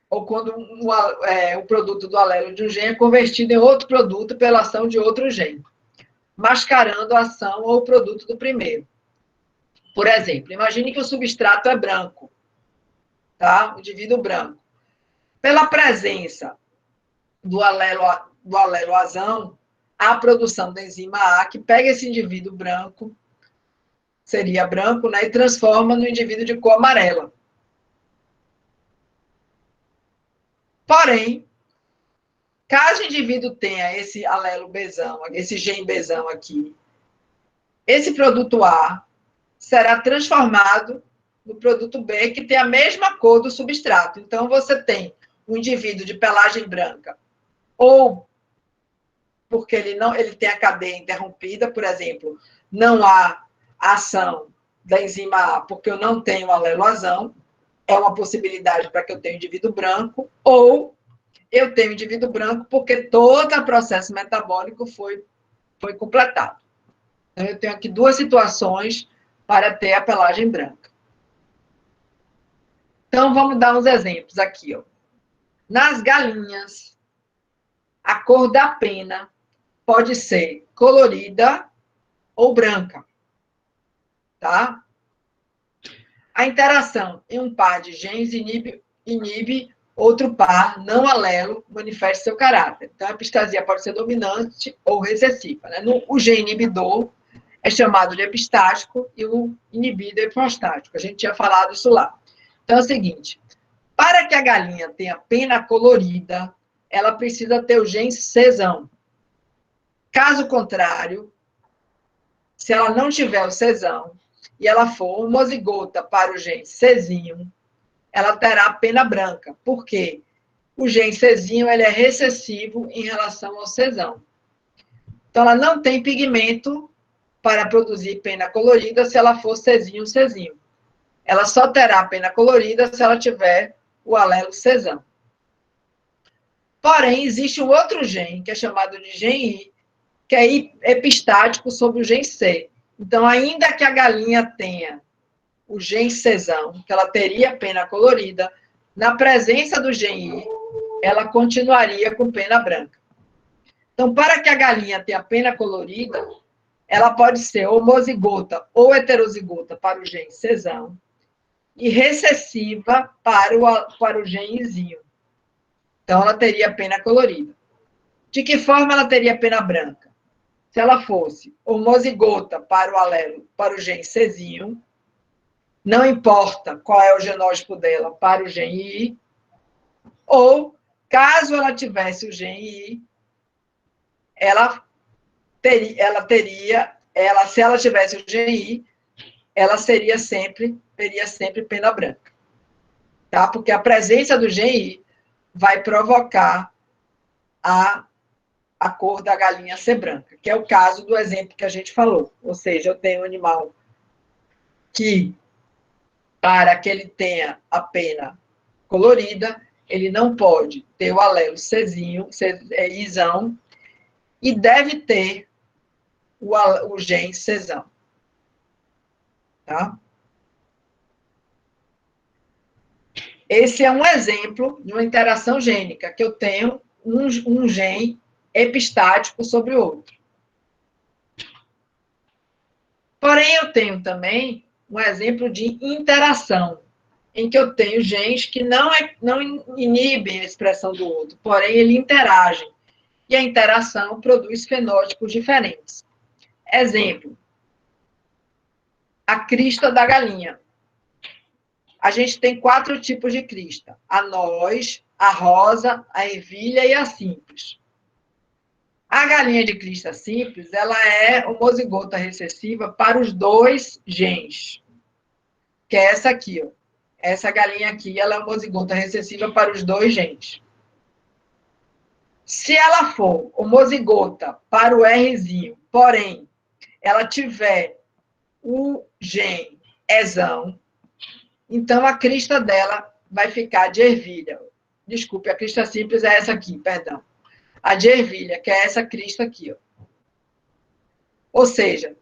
ou quando o produto do alelo de um gene é convertido em outro produto pela ação de outro gene, mascarando a ação ou o produto do primeiro. Por exemplo, imagine que o substrato é branco, tá? O indivíduo branco. Pela presença do alelo azão, há a produção da enzima A, que pega esse indivíduo branco, seria branco, né, e transforma no indivíduo de cor amarela. Porém, caso o indivíduo tenha esse alelo Bzão, esse gene Bzão aqui, esse produto A será transformado no produto B, que tem a mesma cor do substrato. Então, você tem um indivíduo de pelagem branca, ou porque ele tem a cadeia interrompida, por exemplo, não há ação da enzima A, porque eu não tenho alelo azão, é uma possibilidade para que eu tenha indivíduo branco, ou eu tenho indivíduo branco porque todo o processo metabólico foi foi completado. Então, eu tenho aqui duas situações para ter a pelagem branca. Então, vamos dar uns exemplos aqui. Ó. Nas galinhas, a cor da pena pode ser colorida ou branca. Tá? A interação em um par de genes inibe outro par não alelo manifesta seu caráter. Então, a epistasia pode ser dominante ou recessiva. Né? O gene inibidor é chamado de epistático e o inibido é hipostático. A gente tinha falado isso lá. Então, é o seguinte, para que a galinha tenha pena colorida, ela precisa ter o gene sesão. Caso contrário, se ela não tiver o sesão e ela for homozigota para o gene cesinho, ela terá pena branca. Por quê? O gene cesinho ele é recessivo em relação ao sesão. Então, ela não tem pigmento para produzir pena colorida se ela for cesinho. Ela só terá pena colorida se ela tiver o alelo sesão. Porém, existe um outro gene, que é chamado de gene I, que é epistático sobre o gene C. Então, ainda que a galinha tenha o gene sesão, que ela teria pena colorida, na presença do gene I, ela continuaria com pena branca. Então, para que a galinha tenha pena colorida, ela pode ser homozigota ou heterozigota para o gene sesão e recessiva para o gene Izinho. Então, ela teria pena colorida. De que forma ela teria pena branca? Se ela fosse homozigota para o alelo, para o gene Cezinho, não importa qual é o genótipo dela para o gene I, ou, caso ela tivesse o gene I, se ela tivesse o gene I, ela teria sempre pena branca. Tá? Porque a presença do gene I vai provocar a cor da galinha ser branca, que é o caso do exemplo que a gente falou. Ou seja, eu tenho um animal que, para que ele tenha a pena colorida, ele não pode ter o alelo Czinho, Izão, e deve ter o gene Czão. Tá? Esse é um exemplo de uma interação gênica, que eu tenho um gene epistático sobre o outro. Porém, eu tenho também um exemplo de interação, em que eu tenho genes que não inibem a expressão do outro, porém, eles interagem. E a interação produz fenótipos diferentes. Exemplo, a crista da galinha. A gente tem 4 tipos de crista: a noz, a rosa, a ervilha e a simples. A galinha de crista simples, ela é homozigota recessiva para os 2 genes, que é essa aqui, ó. Essa galinha aqui, ela é homozigota recessiva para os 2 genes. Se ela for homozigota para o Rzinho, porém, ela tiver o gene Ezão, então a crista dela vai ficar de ervilha. Desculpe, a crista simples é essa aqui, perdão. A de ervilha, que é essa crista aqui, ó. Ou seja,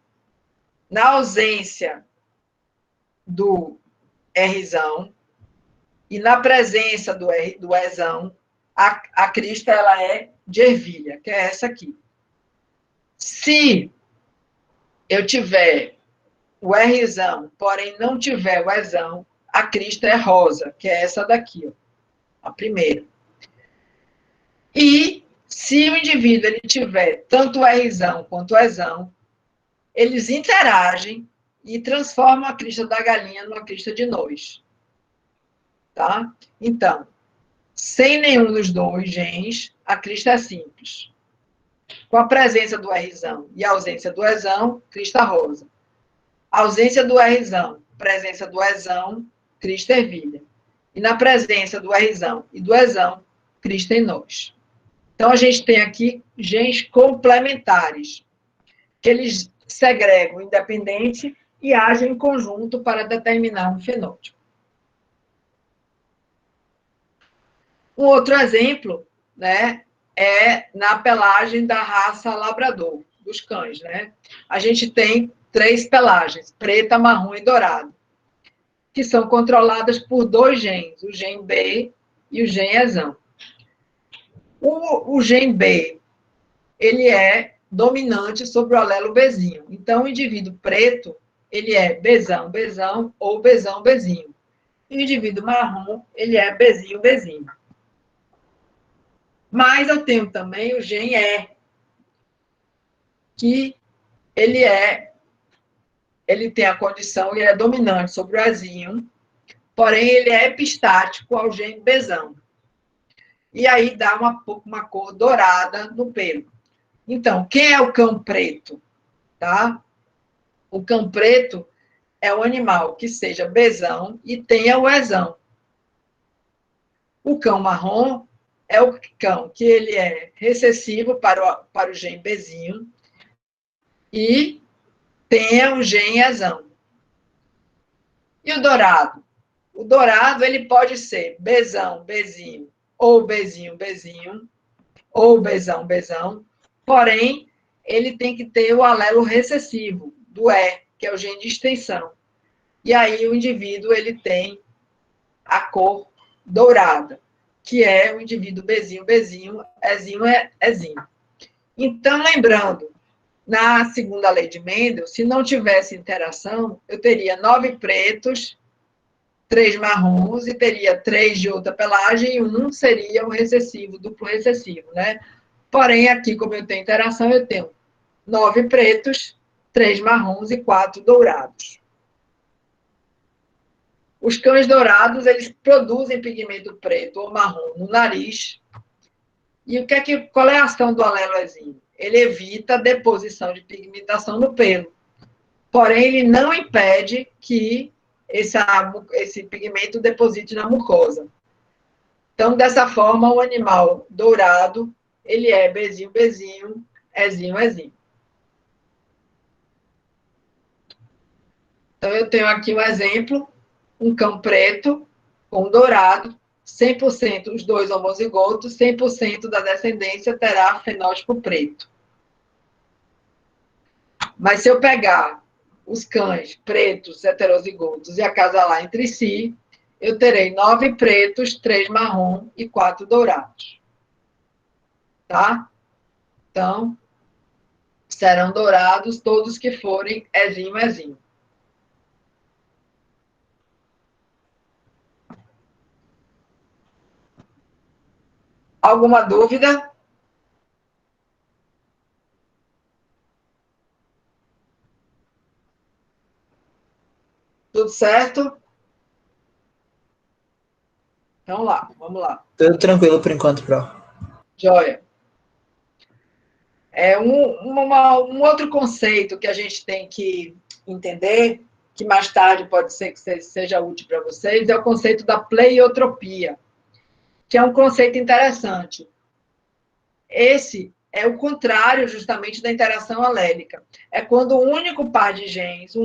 na ausência do Rzão e na presença do Ezão, a crista ela é de ervilha, que é essa aqui. Se eu tiver o Rzão, porém não tiver o Ezão, a crista é rosa, que é essa daqui, ó, a primeira. E se o indivíduo ele tiver tanto o Rzão quanto o Ezão, eles interagem e transformam a crista da galinha numa crista de noz. Tá? Então, sem nenhum dos 2 genes, a crista é simples. Com a presença do Rzão e a ausência do Ezão, crista rosa. A ausência do Rzão, presença do Ezão, crista ervilha. E na presença do Rzão e do Ezão, crista em noz. Então, a gente tem aqui genes complementares, que eles segregam independente e agem em conjunto para determinar um fenótipo. Um outro exemplo, né, é na pelagem da raça labrador. dos cães, né? A gente tem 3 pelagens, preta, marrom e dourado, que são controladas por 2 genes, o gene B e o gene ESAM. O gene B, ele é dominante sobre o alelo Bzinho. Então, o indivíduo preto, ele é Bzão, Bzão ou Bzão, Bzinho. E o indivíduo marrom, ele é Bzinho, Bzinho. Mas eu tenho também o gene E, que ele tem a condição, ele é dominante sobre o Ezinho, porém ele é epistático ao gene Bzão. E aí dá uma cor dourada no pelo. Então, quem é o cão preto? Tá? O cão preto é um animal que seja Bzão e tenha o Ezão. O cão marrom é o cão que ele é recessivo para o gene Bzinho e tenha o gene Ezão. E o dourado? O dourado ele pode ser Bzão, Bzinho, ou Bzinho, Bzinho, ou Bzão, Bzão, porém, ele tem que ter o alelo recessivo do E, que é o gene de extensão. E aí o indivíduo ele tem a cor dourada, que é o indivíduo Bzinho, Bzinho, Ezinho, Ezinho. Então, lembrando, na segunda lei de Mendel, se não tivesse interação, eu teria 9 pretos, 3 marrons, e teria 3 de outra pelagem, e 1 seria um recessivo, duplo recessivo, né? Porém, aqui, como eu tenho interação, eu tenho 9 pretos, 3 marrons e 4 dourados. Os cães dourados, eles produzem pigmento preto ou marrom no nariz. E qual é a ação do alelozinho? Ele evita a deposição de pigmentação no pelo. Porém, ele não impede que esse pigmento deposite na mucosa. Então, dessa forma, o animal dourado, ele é Bzinho, Bzinho, Ezinho, Ezinho. Então, eu tenho aqui um exemplo, um cão preto com dourado, 100% os 2 homozigotos, 100% da descendência terá fenótipo preto. Mas se eu pegar os cães pretos heterozigotos e acasalar entre si, eu terei 9 pretos, 3 marrom e 4 dourados. Tá? Então, serão dourados todos que forem Ezinho, Ezinho. Alguma dúvida? Tudo certo? Então lá, vamos lá. Tudo tranquilo por enquanto, Pro. Joia. Um outro conceito que a gente tem que entender, que mais tarde pode ser que seja útil para vocês, é o conceito da pleiotropia, que é um conceito interessante. Esse é o contrário, justamente, da interação alélica. É quando um único par de genes,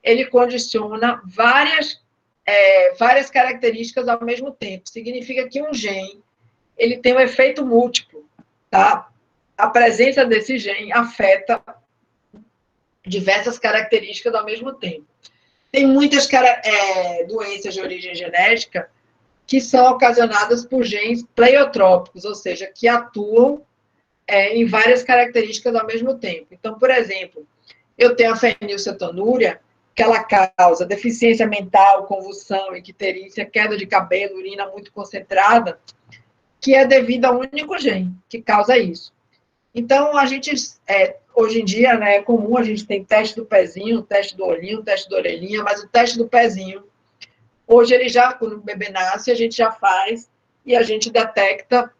ele condiciona várias características ao mesmo tempo. Significa que um gene ele tem um efeito múltiplo, tá? A presença desse gene afeta diversas características ao mesmo tempo. Tem muitas doenças de origem genética que são ocasionadas por genes pleiotrópicos, ou seja, que atuam em várias características ao mesmo tempo. Então, por exemplo, eu tenho a fenilcetonúria, que ela causa deficiência mental, convulsão, icterícia, queda de cabelo, urina muito concentrada, que é devido a um único gene que causa isso. Então, a gente, hoje em dia, né, é comum, a gente tem teste do pezinho, teste do olhinho, teste da orelhinha, mas o teste do pezinho, hoje ele já, quando o bebê nasce, a gente já faz e a gente detecta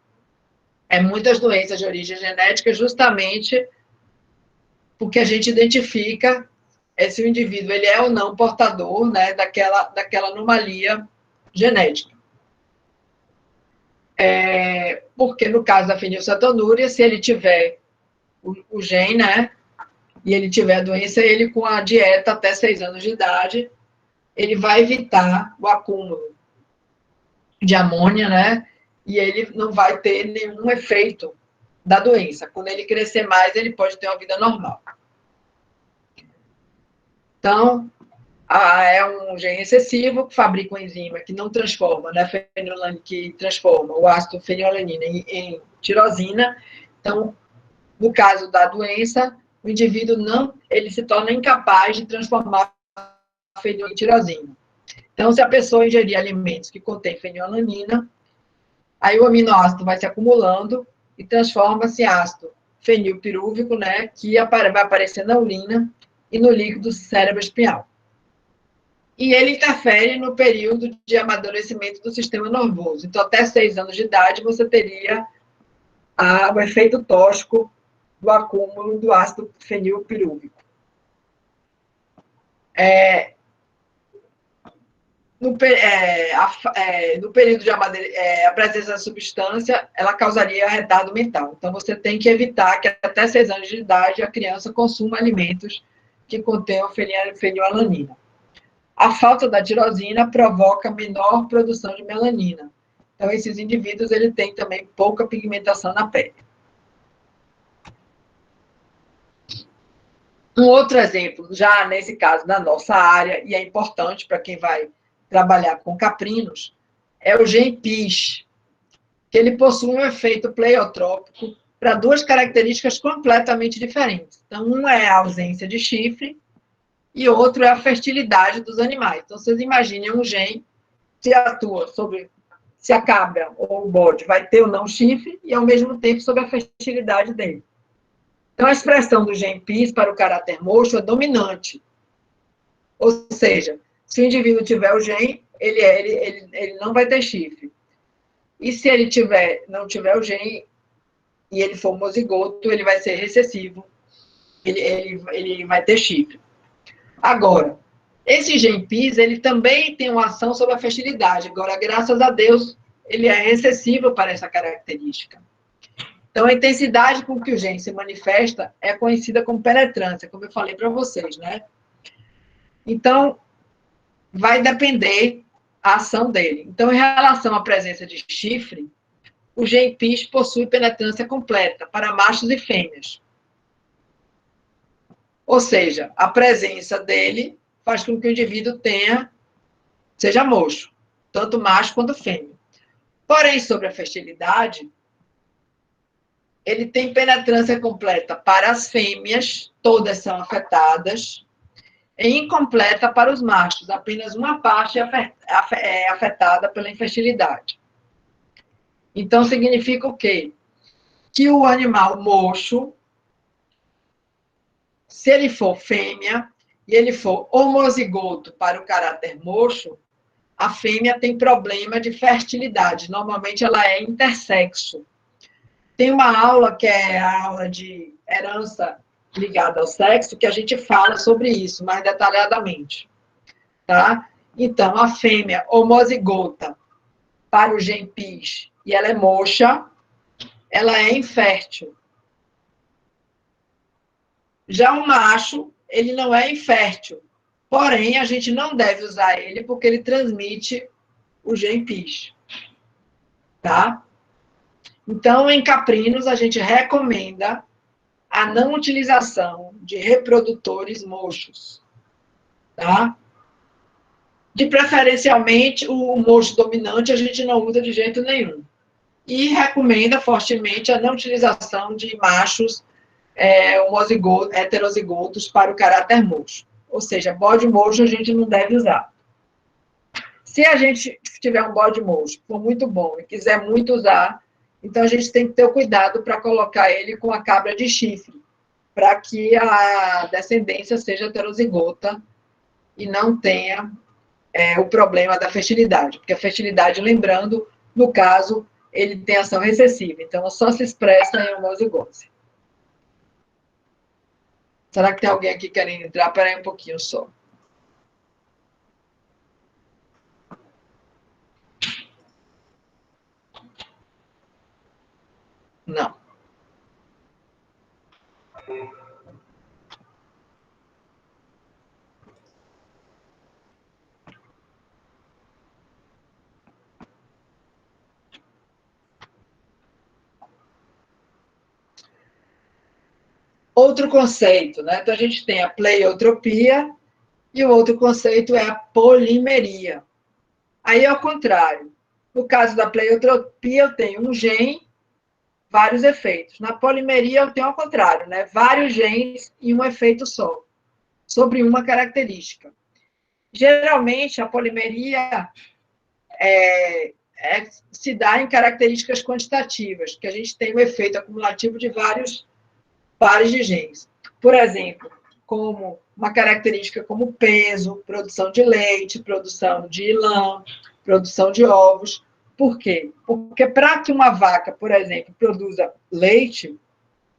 muitas doenças de origem genética justamente porque a gente identifica se o indivíduo ele é ou não portador, né, daquela anomalia genética. Porque no caso da fenilcetonúria, se ele tiver o gene, né, e ele tiver a doença, ele com a dieta até 6 anos de idade, ele vai evitar o acúmulo de amônia, né, e ele não vai ter nenhum efeito da doença. Quando ele crescer mais, ele pode ter uma vida normal. Então, é um gene recessivo que fabrica uma enzima que não transforma, né, que transforma o ácido fenilalanina em tirosina. Então, no caso da doença, o indivíduo ele se torna incapaz de transformar a fenil em tirosina. Então, se a pessoa ingerir alimentos que contêm fenilalanina, aí o aminoácido vai se acumulando e transforma-se em ácido fenilpirúvico, né, que vai aparecer na urina e no líquido cérebro-espinhal. E ele interfere no período de amadurecimento do sistema nervoso. Então, até 6 anos de idade, você teria o efeito tóxico do acúmulo do ácido fenilpirúvico. No período de a presença da substância, ela causaria retardo mental. Então, você tem que evitar que até 6 anos de idade a criança consuma alimentos que contenham fenilalanina. A falta da tirosina provoca menor produção de melanina. Então, esses indivíduos têm também pouca pigmentação na pele. Um outro exemplo, já nesse caso, na nossa área, e é importante para quem vai trabalhar com caprinos, é o GENPIS, que ele possui um efeito pleiotrópico para 2 características completamente diferentes. Então, um é a ausência de chifre e outro é a fertilidade dos animais. Então, vocês imaginem um gene que atua sobre se a cabra ou o bode vai ter ou não chifre e, ao mesmo tempo, sobre a fertilidade dele. Então, a expressão do GENPIS para o caráter mocho é dominante. Ou seja, se o indivíduo tiver o gene, ele não vai ter chifre. E se ele não tiver o gene e ele for homozigoto, ele vai ser recessivo, ele vai ter chifre. Agora, esse GENPIS, ele também tem uma ação sobre a fertilidade. Agora, graças a Deus, ele é recessivo para essa característica. Então, a intensidade com que o gene se manifesta é conhecida como penetrância, como eu falei para vocês, né? Então, vai depender a ação dele. Então, em relação à presença de chifre, o GENPIS possui penetrância completa para machos e fêmeas. Ou seja, a presença dele faz com que o indivíduo seja mocho, tanto macho quanto fêmea. Porém, sobre a fertilidade, ele tem penetrância completa para as fêmeas, todas são afetadas, e incompleta para os machos, apenas uma parte é afetada pela infertilidade. Então, significa o quê? Que o animal mocho, se ele for fêmea e ele for homozigoto para o caráter mocho, a fêmea tem problema de fertilidade. Normalmente, ela é intersexo. Tem uma aula que é a aula de herança ligada ao sexo, que a gente fala sobre isso mais detalhadamente. Tá? Então, a fêmea homozigota para o GENPIS e ela é moxa, ela é infértil. Já o macho, ele não é infértil, porém, a gente não deve usar ele porque ele transmite o GENPIS. Tá? Então, em caprinos, a gente recomenda a não utilização de reprodutores mochos. Tá? De preferencialmente, o mocho dominante a gente não usa de jeito nenhum. E recomenda fortemente a não utilização de machos heterozigotos para o caráter mocho. Ou seja, bode mocho a gente não deve usar. Se a gente tiver um bode mocho, for muito bom e quiser muito usar, então a gente tem que ter o cuidado para colocar ele com a cabra de chifre, para que a descendência seja heterozigota e não tenha o problema da fertilidade. Porque a fertilidade, lembrando, no caso, ele tem ação recessiva, então só se expressa em homozigose. Será que tem alguém aqui querendo entrar? Espera aí um pouquinho só. Não. outro conceito, né? Então, a gente tem a pleiotropia e o outro conceito é a polimeria. Aí, ao contrário. No caso da pleiotropia, eu tenho um gene, vários efeitos. Na polimeria, eu tenho ao contrário, né? Vários genes e um efeito só, sobre uma característica. Geralmente, a polimeria se dá em características quantitativas, que a gente tem um efeito acumulativo de vários pares de genes. Por exemplo, como uma característica como peso, produção de leite, produção de lã, produção de ovos. Por quê? Porque para que uma vaca, por exemplo, produza leite,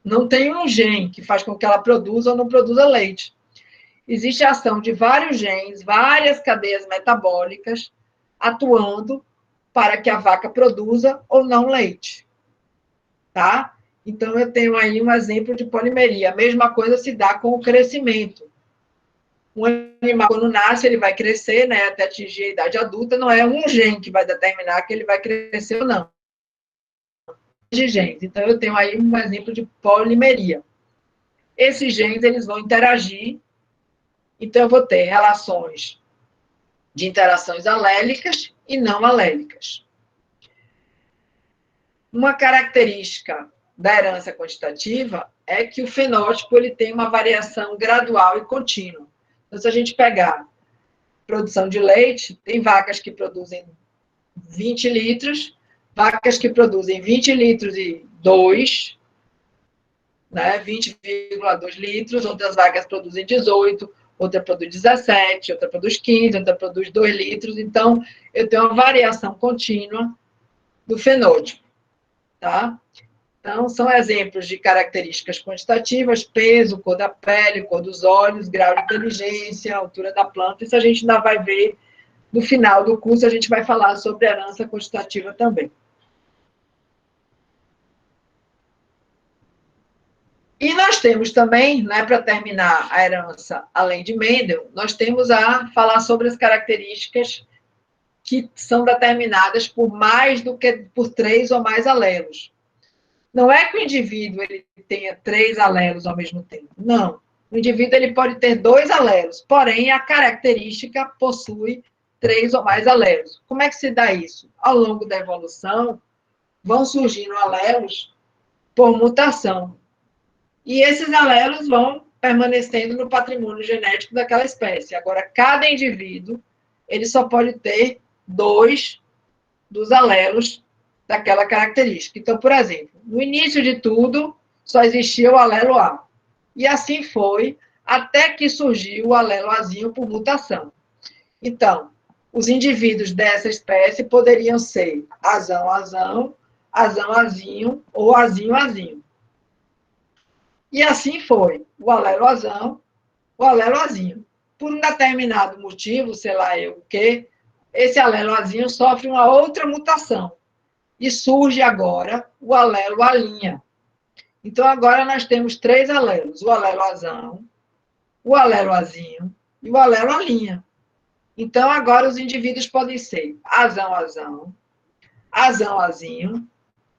não tem um gene que faz com que ela produza ou não produza leite. Existe a ação de vários genes, várias cadeias metabólicas atuando para que a vaca produza ou não leite. Tá? Então, eu tenho aí um exemplo de polimeria. A mesma coisa se dá com o crescimento. Um animal, quando nasce, ele vai crescer, né, até atingir a idade adulta, não é um gene que vai determinar que ele vai crescer ou não. De genes. Então, eu tenho aí um exemplo de polimeria. Esses genes, eles vão interagir. Então, eu vou ter relações de interações alélicas e não alélicas. Uma característica da herança quantitativa é que o fenótipo ele tem uma variação gradual e contínua. Então, se a gente pegar produção de leite, tem vacas que produzem 20 litros, vacas que produzem 20 litros e 2, né, 20,2 litros, outras vacas produzem 18, outra produz 17, outra produz 15, outra produz 2 litros. Então, eu tenho uma variação contínua do fenótipo. Tá? Então, são exemplos de características quantitativas: peso, cor da pele, cor dos olhos, grau de inteligência, altura da planta. Isso a gente ainda vai ver no final do curso, a gente vai falar sobre herança quantitativa também. E nós temos também, né, para terminar a herança, além de Mendel, nós temos a falar sobre as características que são determinadas por mais do que por 3 ou mais alelos. Não é que o indivíduo ele tenha 3 alelos ao mesmo tempo. Não. O indivíduo ele pode ter 2 alelos, porém a característica possui 3 ou mais alelos. Como é que se dá isso? Ao longo da evolução, vão surgindo alelos por mutação. E esses alelos vão permanecendo no patrimônio genético daquela espécie. Agora, cada indivíduo ele só pode ter 2 dos alelos daquela característica. Então, por exemplo, no início de tudo, só existia o alelo A. E assim foi, até que surgiu o alelo Azinho por mutação. Então, os indivíduos dessa espécie poderiam ser azão-azão, azão-azinho ou azinho-azinho. E assim foi, o alelo azão, o alelo azinho. Por um determinado motivo, sei lá eu o quê, esse alelo azinho sofre uma outra mutação. E surge agora o alelo alinha. Então, agora nós temos 3 alelos: o alelo azão, o alelo azinho e o alelo alinha. Então, agora os indivíduos podem ser azão-azão, azão-azinho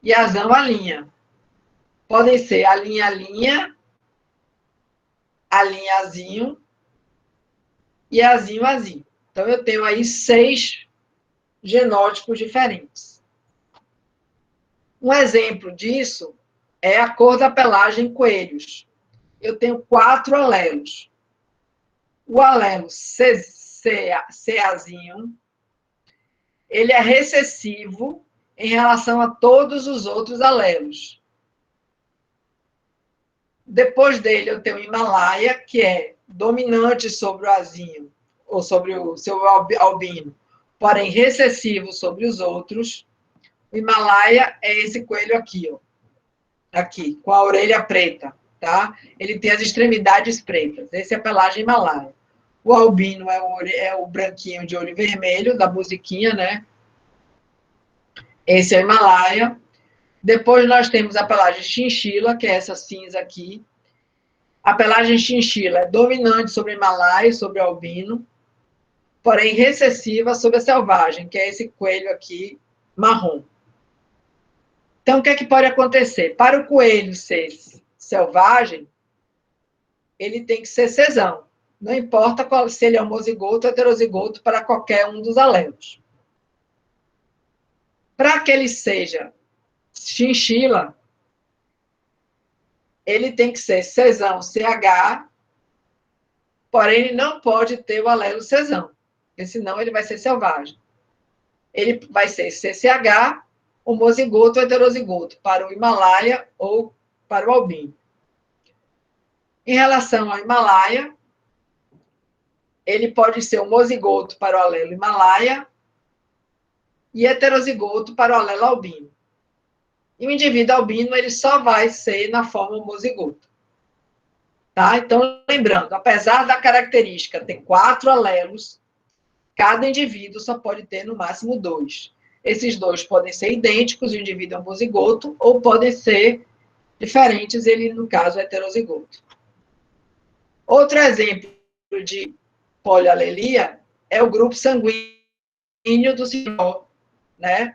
e azão-alinha. Podem ser alinha-alinha, alinhazinho e azinho-azinho. Então, eu tenho aí 6 genótipos diferentes. Um exemplo disso é a cor da pelagem em coelhos. Eu tenho 4 alelos. O alelo CAzinho, ele é recessivo em relação a todos os outros alelos. Depois dele, eu tenho o Himalaia, que é dominante sobre o azinho, ou sobre o seu albino, porém recessivo sobre os outros. O Himalaia é esse coelho aqui, ó. Aqui, com a orelha preta, tá? Ele tem as extremidades pretas. Esse é a pelagem Himalaia. O albino é o branquinho de olho vermelho, da musiquinha, né? Esse é o Himalaia. Depois nós temos a pelagem chinchila, que é essa cinza aqui. A pelagem chinchila é dominante sobre o Himalaia, sobre o albino, porém recessiva sobre a selvagem, que é esse coelho aqui, marrom. Então, o que é que pode acontecer? Para o coelho ser selvagem, ele tem que ser cesão. Não importa se ele é homozigoto ou heterozigoto para qualquer um dos alelos. Para que ele seja chinchila, ele tem que ser cesão CH, porém ele não pode ter o alelo cesão, porque senão ele vai ser selvagem. Ele vai ser CCH, homozigoto ou heterozigoto, para o Himalaia ou para o albino. Em relação ao Himalaia, ele pode ser homozigoto para o alelo Himalaia e heterozigoto para o alelo albino. E o indivíduo albino, ele só vai ser na forma homozigoto. Tá? Então, lembrando, apesar da característica ter 4 alelos, cada indivíduo só pode ter no máximo 2. Esses 2 podem ser idênticos, o indivíduo é homozigoto, ou podem ser diferentes, ele, no caso, é heterozigoto. Outro exemplo de polialelia é o grupo sanguíneo do cisgênero, né,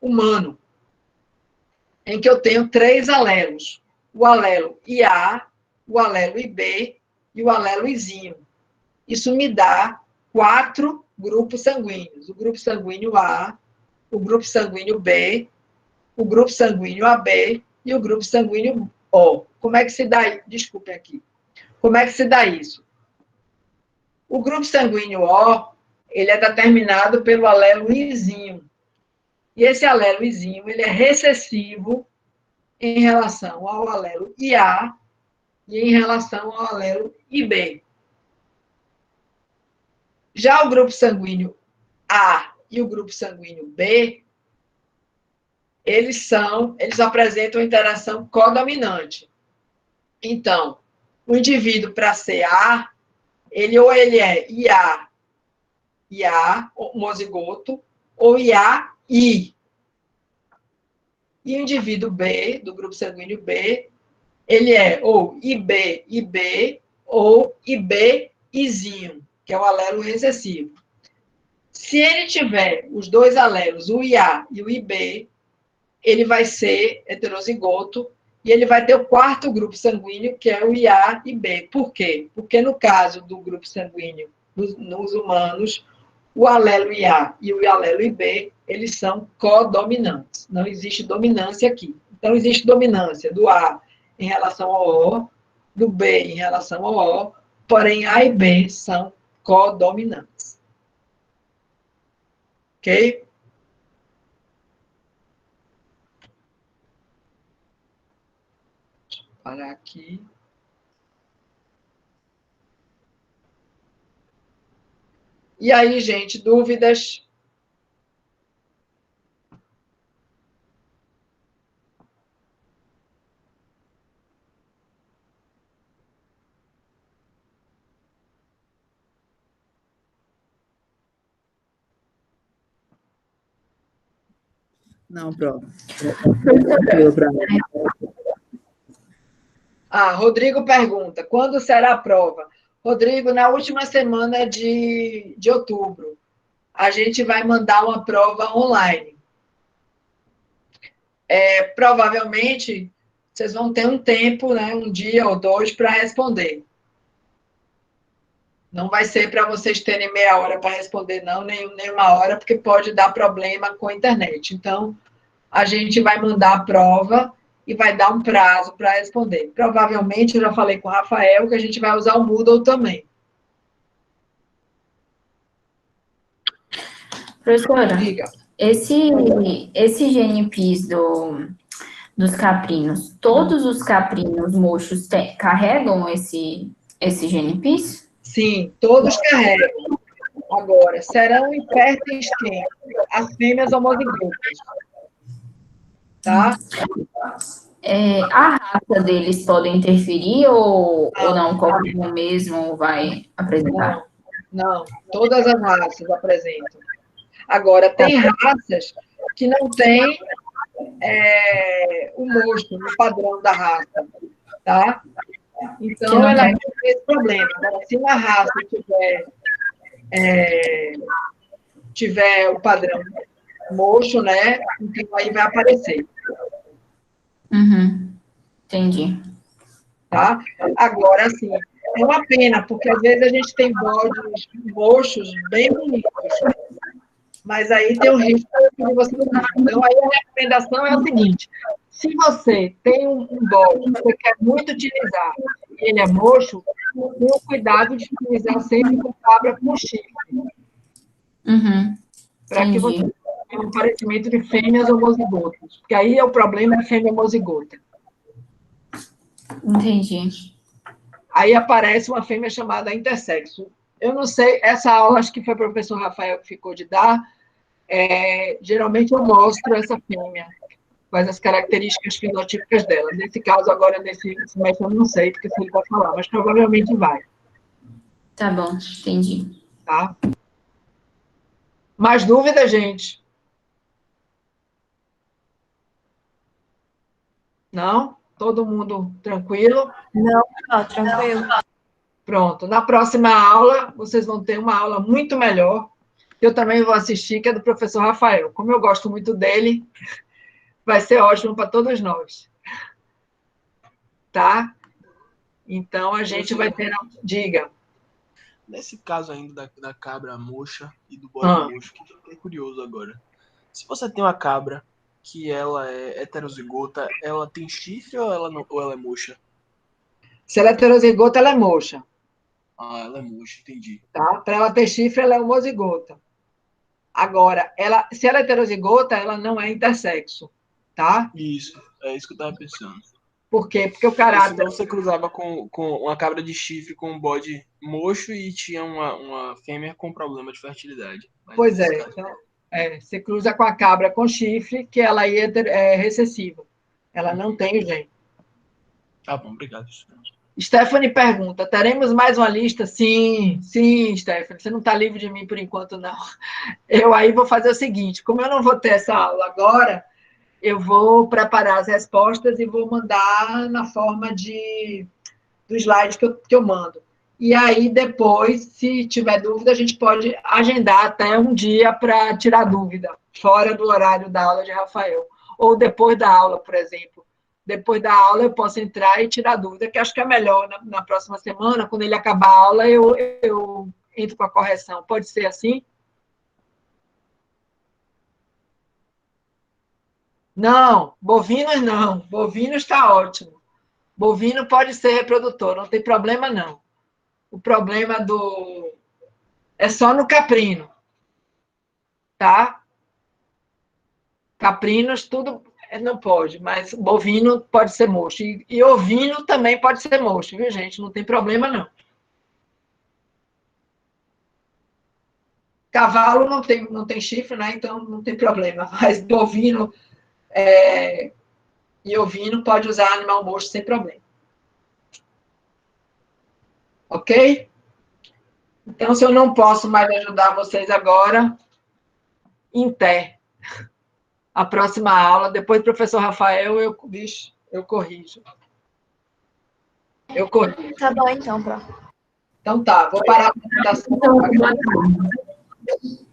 humano, em que eu tenho 3 alelos. O alelo IA, o alelo IB e o alelo Izinho. Isso me dá 4 grupos sanguíneos. O grupo sanguíneo A, o grupo sanguíneo B, o grupo sanguíneo AB e o grupo sanguíneo O. Como é que se dá? Desculpe aqui. Como é que se dá isso? O grupo sanguíneo O, ele é determinado pelo alelo Izinho. E esse alelo Izinho, ele é recessivo em relação ao alelo IA e em relação ao alelo IB. Já o grupo sanguíneo A e o grupo sanguíneo B, eles apresentam interação codominante. Então, o indivíduo para ser A, ou ele é IA, homozigoto, ou IA-I. E o indivíduo B, do grupo sanguíneo B, ele é ou IB-IB ou IB-Izinho, que é o alelo recessivo. Se ele tiver os 2 alelos, o IA e o IB, ele vai ser heterozigoto e ele vai ter o 4º grupo sanguíneo, que é o IA-IB. Por quê? Porque no caso do grupo sanguíneo nos humanos, o alelo IA e o alelo IB, eles são codominantes. Não existe dominância aqui. Então, existe dominância do A em relação ao O, do B em relação ao O, porém A e B são codominantes. Ok? Deixa eu parar aqui. E aí, gente, dúvidas? Não, prova. Rodrigo pergunta, quando será a prova? Rodrigo, na última semana de outubro, a gente vai mandar uma prova online. Provavelmente, vocês vão ter um tempo, né, um dia ou 2, para responder. Não vai ser para vocês terem meia hora para responder, não, nem 1 hora, porque pode dar problema com a internet. Então, a gente vai mandar a prova e vai dar um prazo para responder. Provavelmente, eu já falei com o Rafael, que a gente vai usar o Moodle também. Professora, Diga. esse GNPs dos caprinos, todos os caprinos mochos carregam esse GNPs? Sim, todos carregam. Agora, serão inférteis quem? As fêmeas homozigotas. Tá? A raça deles pode interferir ou não? Qualquer um mesmo vai apresentar? Não, todas as raças apresentam. Agora, tem raças que não têm o mocho no padrão da raça, tá? Então, ela não tem esse problema. Agora, se uma raça tiver o padrão mocho, né? Então, aí vai aparecer. Entendi. Tá? Agora, assim, É uma pena, porque às vezes a gente tem bodes roxos bem bonitos, mas aí tem o risco de você não. Então, aí a recomendação é o seguinte: se você tem um bode que você quer muito utilizar e ele é mocho, tenha o cuidado de utilizar sempre com cabra com chifre, Uhum. para que você Entendi. tenha um aparecimento de fêmeas homozigotas, porque aí é o problema é fêmea homozigota. Entendi. Aí aparece uma fêmea chamada intersexo. Eu não sei, essa aula acho que foi o professor Rafael que ficou de dar. Geralmente eu mostro essa fêmea, quais as características fenotípicas dela. Nesse caso, agora, nesse semestre, eu não sei, porque se ele vai falar, mas provavelmente vai. Tá bom, entendi. Tá? Mais dúvida, gente? Não? Todo mundo tranquilo? Não, tranquilo. Pronto. Na próxima aula, vocês vão ter uma aula muito melhor. Eu também vou assistir, que é do professor Rafael. Como eu gosto muito dele, vai ser ótimo para todos nós. Tá? Então, a gente vai ter... Diga. Nesse caso ainda da cabra moxa e do bode mocho, que eu fiquei curioso agora. Se você tem uma cabra que ela é heterozigota, ela tem chifre ou ela é moxa? Se ela é heterozigota, ela é moxa. Ah, ela é moxa, entendi. Tá? Para ela ter chifre, ela é homozigota. Agora, se ela é heterozigota, ela não é intersexo. Tá? Isso, é isso que eu tava pensando. Por quê? Porque o Porque caráter... senão você cruzava com uma cabra de chifre com um bode mocho e tinha uma fêmea com problema de fertilidade. Mas Pois nesse é. caso... Então, você cruza com a cabra com chifre, que ela aí é recessiva. Ela não tem o gene. Tá bom, obrigado. Stephanie pergunta: teremos mais uma lista? Sim, sim, Stephanie. Você não está livre de mim por enquanto, não. Eu aí vou fazer o seguinte: como eu não vou ter essa aula agora, eu vou preparar as respostas e vou mandar na forma do slide que eu mando. E aí, depois, se tiver dúvida, a gente pode agendar até um dia para tirar dúvida, fora do horário da aula de Rafael. Ou depois da aula, por exemplo. Depois da aula, eu posso entrar e tirar dúvida, que acho que é melhor na próxima semana, quando ele acabar a aula, eu entro com a correção. Pode ser assim? Não, bovinos não. Bovino está ótimo. Bovino pode ser reprodutor, não tem problema não. O problema é só no caprino, tá? Caprinos, tudo não pode, mas bovino pode ser mocho. E ovino também pode ser mocho, viu, gente? Não tem problema, não. Cavalo não tem chifre, né? Então não tem problema. Mas bovino e ovino pode usar animal mocho sem problema. Ok? Então, se eu não posso mais ajudar vocês agora, Inter. A próxima aula, depois do professor Rafael, eu corrijo. Eu corrijo. Tá bom, então, Pro. Então tá, vou parar a apresentação. Então, boa tarde.